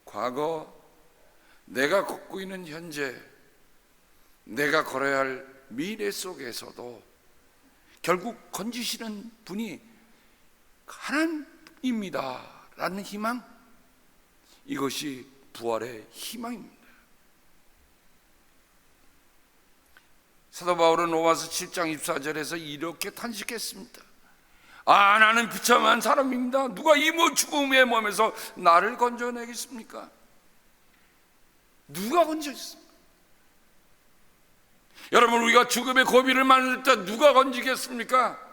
과거, 내가 걷고 있는 현재, 내가 걸어야 할 미래 속에서도 결국 건지시는 분이 하나님입니다 라는 희망, 이것이 부활의 희망입니다. 사도 바울은 로마서 7장 24절에서 이렇게 탄식했습니다. 아, 나는 비참한 사람입니다. 누가 이 죽음의 몸에서 나를 건져내겠습니까? 누가 건져주겠습니까? 여러분, 우리가 죽음의 고비를 만날 때 누가 건지겠습니까?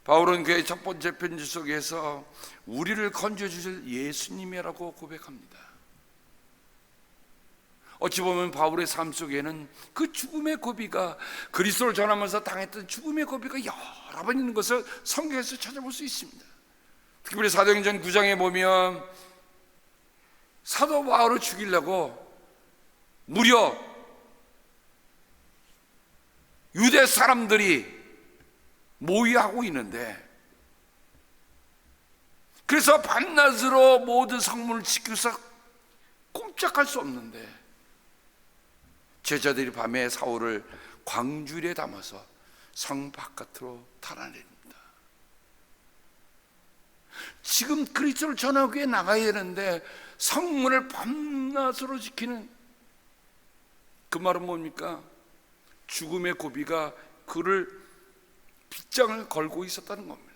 바울은 그의 첫 번째 편지 속에서 우리를 건져주실 예수님이라고 고백합니다. 어찌 보면 바울의 삶 속에는 그 죽음의 고비가, 그리스도를 전하면서 당했던 죽음의 고비가 여러 번 있는 것을 성경에서 찾아볼 수 있습니다. 특별히 사도행전 9장에 보면 사도 바울을 죽이려고 무려 유대 사람들이 모의하고 있는데, 그래서 밤낮으로 모든 성문을 지켜서 꼼짝할 수 없는데 제자들이 밤에 사울을 광주리에 담아서 성 바깥으로 달아냅니다. 지금 그리스도를 전하기 위해 나가야 되는데 성문을 밤낮으로 지키는, 그 말은 뭡니까? 죽음의 고비가 그를 빗장을 걸고 있었다는 겁니다.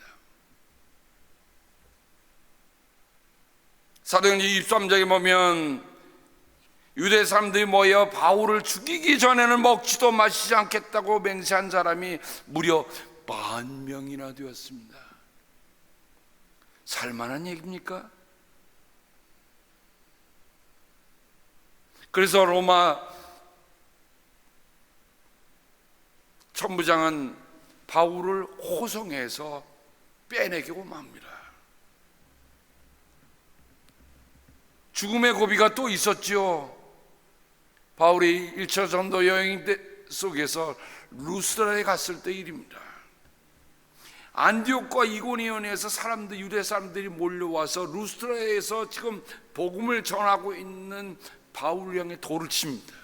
사도행전 23장에 보면 유대 사람들이 모여 바울을 죽이기 전에는 먹지도 마시지 않겠다고 맹세한 사람이 무려 10,000명이나 되었습니다. 살만한 얘기입니까? 그래서 로마 천부장은 바울을 호송해서 빼내기고 맙니다. 죽음의 고비가 또 있었죠. 바울이 1차 전도 여행 속에서 루스드라에 갔을 때 일입니다. 안디옥과 이고니온에서 유대 사람들이 몰려와서 루스드라에서 지금 복음을 전하고 있는 바울을 향해 돌을 칩니다.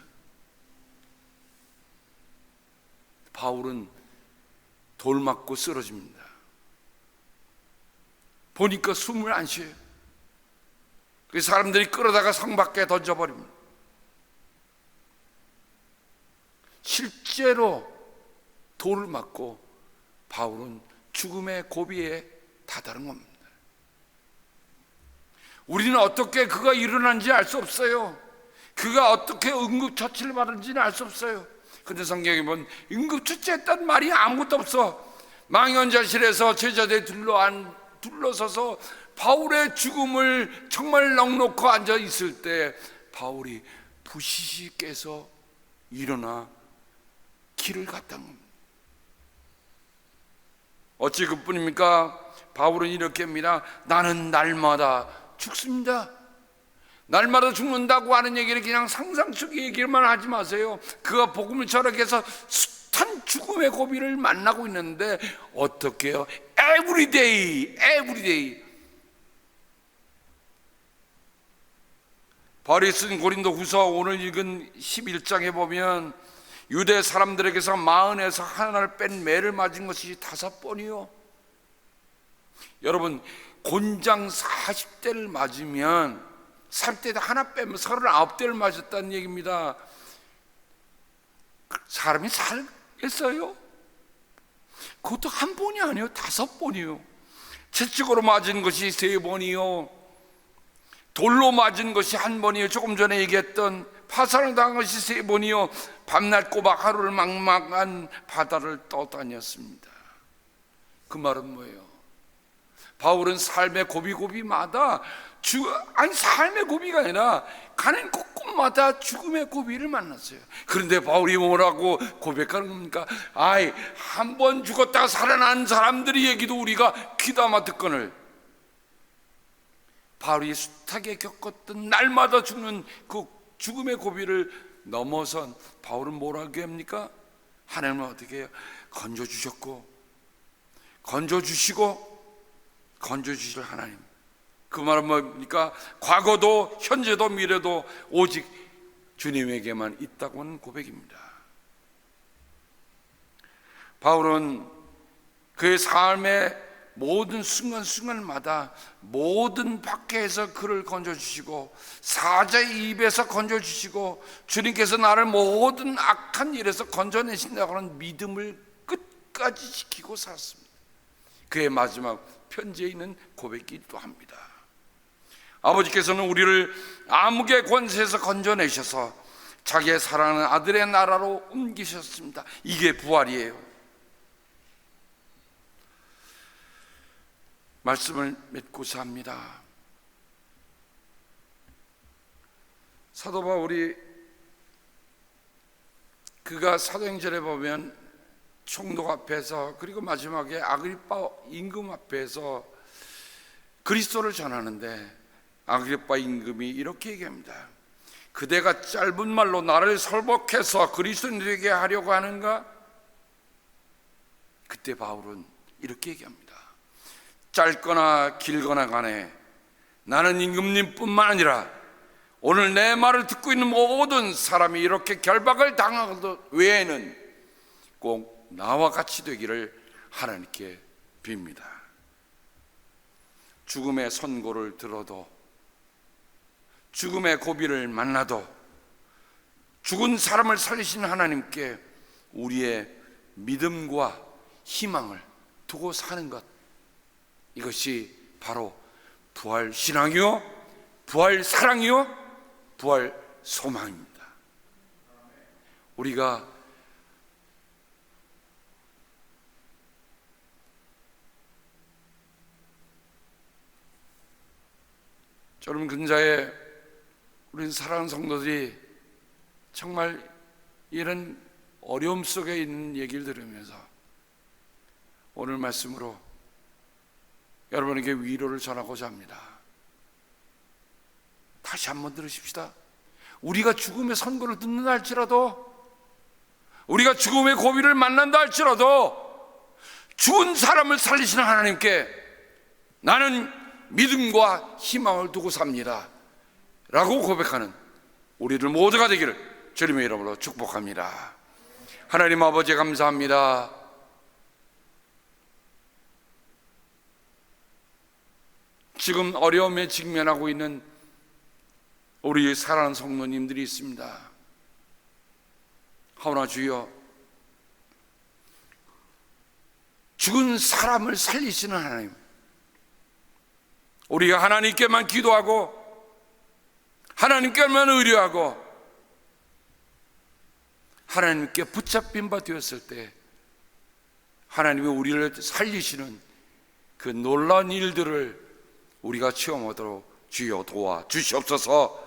바울은 돌 맞고 쓰러집니다. 보니까 숨을 안 쉬어요. 그 사람들이 끌어다가 성 밖에 던져버립니다. 실제로 돌을 맞고 바울은 죽음의 고비에 다다른 겁니다. 우리는 어떻게 그가 일어난지 알 수 없어요. 그가 어떻게 응급처치를 받은지는 알 수 없어요. 근데 성경에 보면 응급처치했다는 말이 아무것도 없어. 망연자실에서 제자들이 둘러서서 바울의 죽음을 정말 넉넉히 앉아 있을 때 바울이 부시시 깨서 일어나 길을 갔다는 겁니다. 어찌 그뿐입니까? 바울은 이렇게 합니다. 나는 날마다 죽습니다. 날마다 죽는다고 하는 얘기를 그냥 상상 속의 얘기만 하지 마세요. 그가 복음을 전하해서 숱한 죽음의 고비를 만나고 있는데 어떻게 해요? Everyday, everyday. 바울이 쓴 고린도후서 오늘 읽은 11장에 보면 유대 사람들에게서 마흔에서 하나를 뺀 매를 맞은 것이 5번이요. 여러분, 곤장 40대를 맞으면 30대에다 하나 빼면 39대를 맞았다는 얘기입니다. 사람이 살겠어요? 그것도 한 번이 아니에요. 5번이요. 채찍으로 맞은 것이 3번이요. 돌로 맞은 것이 1번이요. 조금 전에 얘기했던 파산을 당한 것이 3번이요. 밤낮 꼬박 하루를 막막한 바다를 떠다녔습니다. 그 말은 뭐예요? 바울은 삶의 고비고비마다 삶의 고비가 아니라 가는 곳곳마다 죽음의 고비를 만났어요. 그런데 바울이 뭐라고 고백하는 겁니까? 한 번 죽었다가 살아난 사람들의 얘기도 우리가 귀담아 듣거늘 바울이 숱하게 겪었던 날마다 죽는 그 죽음의 고비를 넘어선 바울은 뭐라고 합니까? 하나님은 어떻게 해요? 건져주셨고 건져주시고 건져주실 하나님. 그 말은 뭡니까? 과거도 현재도 미래도 오직 주님에게만 있다고 하는 고백입니다. 바울은 그의 삶의 모든 순간순간마다 모든 박해에서 그를 건져주시고 사자의 입에서 건져주시고 주님께서 나를 모든 악한 일에서 건져내신다고 하는 믿음을 끝까지 지키고 살았습니다. 그의 마지막 편지에 있는 고백이기도 합니다. 아버지께서는 우리를 암흑의 권세에서 건져내셔서 자기의 사랑하는 아들의 나라로 옮기셨습니다. 이게 부활이에요. 말씀을 맺고자 합니다. 사도 바울이 그가 사도행전에 보면 총독 앞에서 그리고 마지막에 아그리빠 임금 앞에서 그리스도를 전하는데 아그리빠 임금이 이렇게 얘기합니다. 그대가 짧은 말로 나를 설복해서 그리스도인에게 하려고 하는가? 그때 바울은 이렇게 얘기합니다. 짧거나 길거나 간에 나는 임금님뿐만 아니라 오늘 내 말을 듣고 있는 모든 사람이 이렇게 결박을 당하고도 외에는 꼭 나와 같이 되기를 하나님께 빕니다. 죽음의 선고를 들어도 죽음의 고비를 만나도 죽은 사람을 살리신 하나님께 우리의 믿음과 희망을 두고 사는 것, 이것이 바로 부활 신앙이요, 부활 사랑이요, 부활 소망입니다. 우리가 여러분 근자에 우리 사랑하는 성도들이 정말 이런 어려움 속에 있는 얘기를 들으면서 오늘 말씀으로 여러분에게 위로를 전하고자 합니다. 다시 한번 들으십시다. 우리가 죽음의 선고를 듣는다 할지라도, 우리가 죽음의 고비를 만난다 할지라도 죽은 사람을 살리시는 하나님께 나는 믿음과 희망을 두고 삽니다 라고 고백하는 우리들 모두가 되기를 주님의 이름으로 축복합니다. 하나님 아버지 감사합니다. 지금 어려움에 직면하고 있는 우리 사랑하는 성도님들이 있습니다. 하오나 주여, 죽은 사람을 살리시는 하나님, 우리가 하나님께만 기도하고 하나님께만 의뢰하고 하나님께 붙잡힌 바 되었을 때 하나님이 우리를 살리시는 그 놀라운 일들을 우리가 체험하도록 주여 도와 주시옵소서.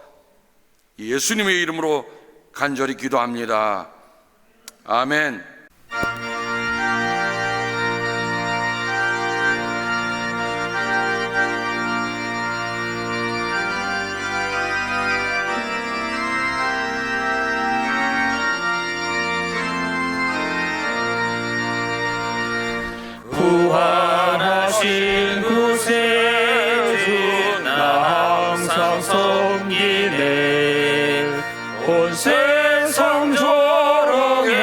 예수님의 이름으로 간절히 기도합니다. 아멘. 부활하신 구세주 나 항상 섬기네. 온 세상 조롱해도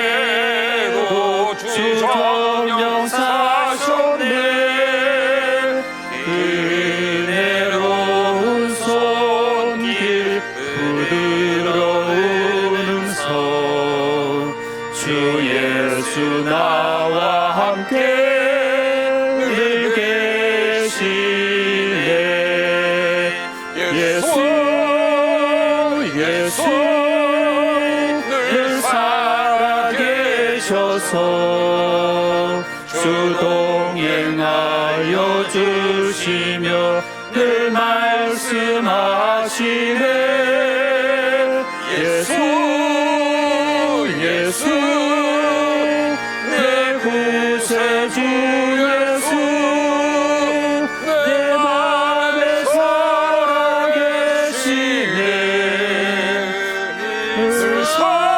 주 정령 사셨네. 은혜로운 손길 부드러운 음성 주 예수 나와 함께 예수 늘 살아계셔서 주 동행하여 주시며 늘 말씀하시네. 예수 내 구세주 예수 내 맘에 살아계시네. 늘 살아계시네.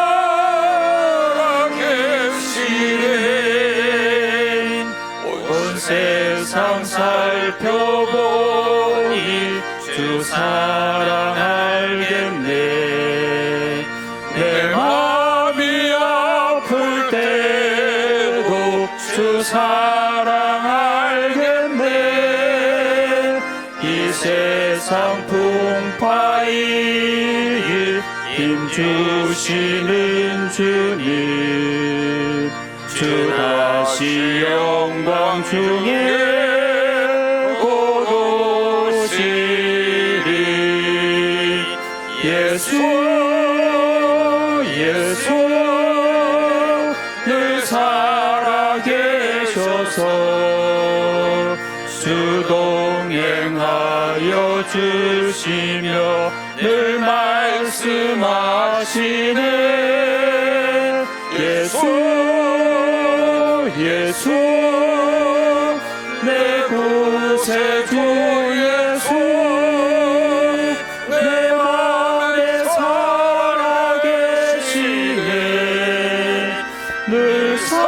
온 세상 살펴보니 주 사랑 알겠네. 내 맘이 아플 때도 주 사랑 알겠네. 이 세상 풍파일 힘주시는 주님 주 다시 영광 중에 곧 오시리. 예수 늘 살아계셔서 주 동행하여 주시며 늘 말씀하시네. 예수 내 구세주 예수 내 맘에 살아계시네. 늘 살아계시네.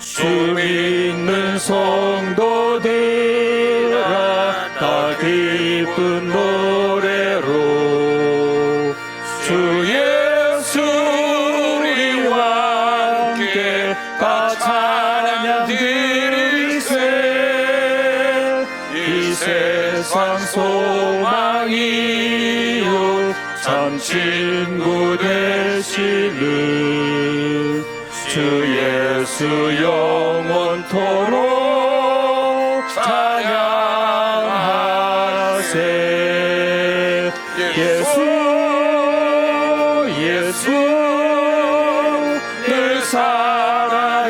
주 믿는 성도들아 다 기쁜 노래로 주 예수 우리와 함께 다 찬양 드리세. 이 세상 소망이요 참 친구 되시는 주 예수 영원토록 찬양하세. 예수 늘 살아계셔서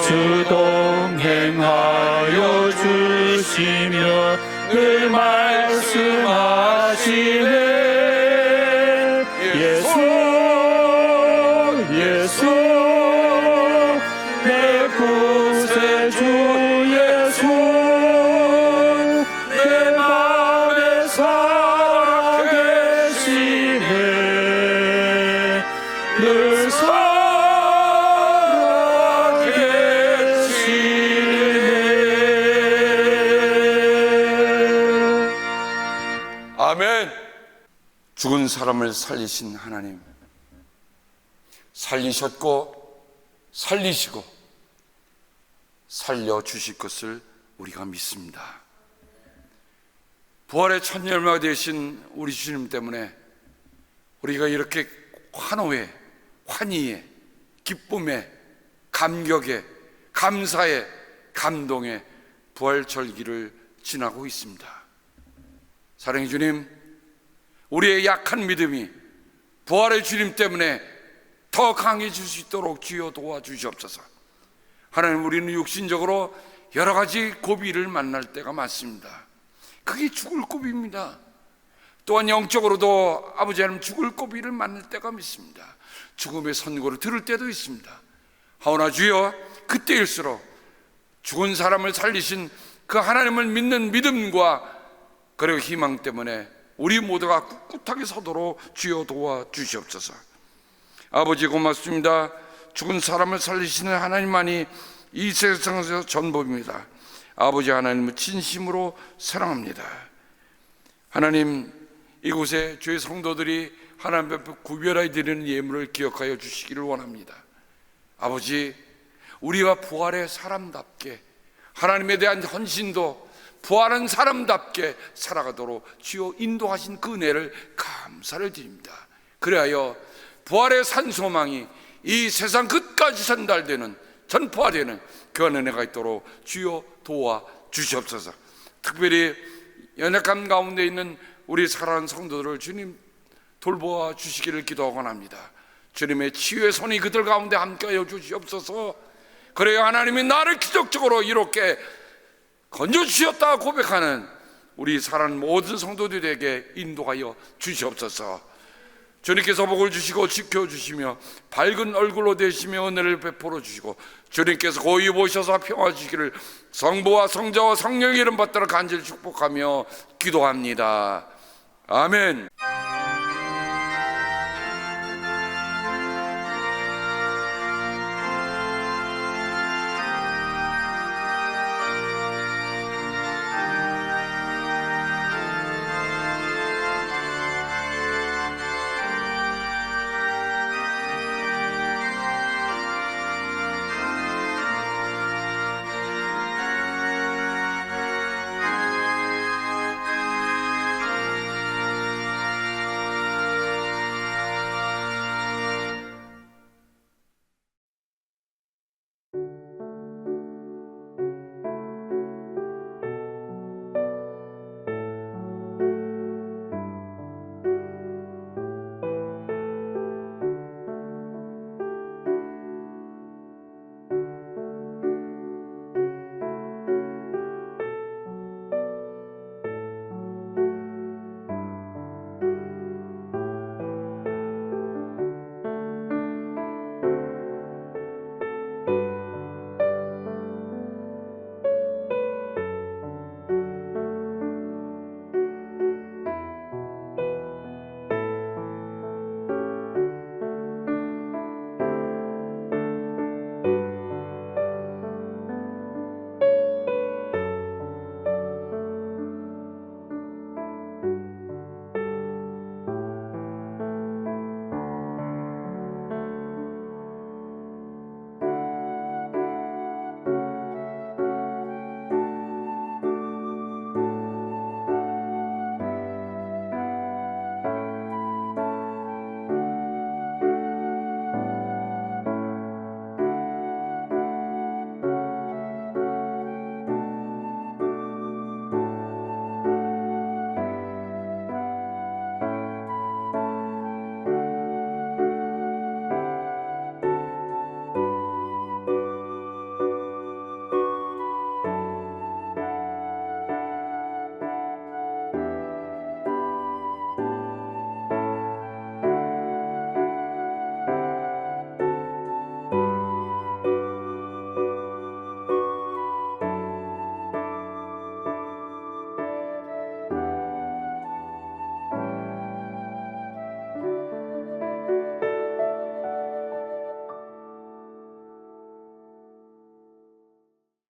주 동행하여 주시며 늘 말씀하시네. 예수 내 구세주 예수 내 맘에 살아계시네. 늘 살아계시네. 아멘. 죽은 사람을 살리신 하나님, 살리셨고 살리시고 살려주실 것을 우리가 믿습니다. 부활의 첫 열매가 되신 우리 주님 때문에 우리가 이렇게 환호에, 환희에, 기쁨에, 감격에, 감사에, 감동에 부활절기를 지나고 있습니다. 사랑의 주님, 우리의 약한 믿음이 부활의 주님 때문에 더 강해질 수 있도록 주여 도와주시옵소서. 하나님, 우리는 육신적으로 여러 가지 고비를 만날 때가 많습니다. 그게 죽을 고비입니다. 또한 영적으로도 아버지 하나님 죽을 고비를 만날 때가 있습니다. 죽음의 선고를 들을 때도 있습니다. 하오나 주여, 그때일수록 죽은 사람을 살리신 그 하나님을 믿는 믿음과 그리고 희망 때문에 우리 모두가 꿋꿋하게 서도록 주여 도와주시옵소서. 아버지 고맙습니다. 죽은 사람을 살리시는 하나님만이 이 세상에서 전부입니다. 아버지 하나님을 진심으로 사랑합니다. 하나님, 이곳에 주의 성도들이 하나님 앞에 구별하여 드리는 예물을 기억하여 주시기를 원합니다. 아버지, 우리가 부활의 사람답게 하나님에 대한 헌신도 부활한 사람답게 살아가도록 주여 인도하신 그 은혜를 감사를 드립니다. 그래야 부활의 산소망이 이 세상 끝까지 전파되는 그 은혜가 있도록 주여 도와주시옵소서. 특별히 연약함 가운데 있는 우리 사랑하는 성도들을 주님 돌보아 주시기를 기도하곤 합니다. 주님의 치유의 손이 그들 가운데 함께하여 주시옵소서. 그래야 하나님이 나를 기적적으로 이롭게 건져주셨다 고백하는 우리 사랑하는 모든 성도들에게 인도하여 주시옵소서. 주님께서 복을 주시고 지켜주시며 밝은 얼굴로 되시며 은혜를 베풀어 주시고 주님께서 고이 보셔서 평화 주시기를 성부와 성자와 성령의 이름 받들어 간절히 축복하며 기도합니다. 아멘.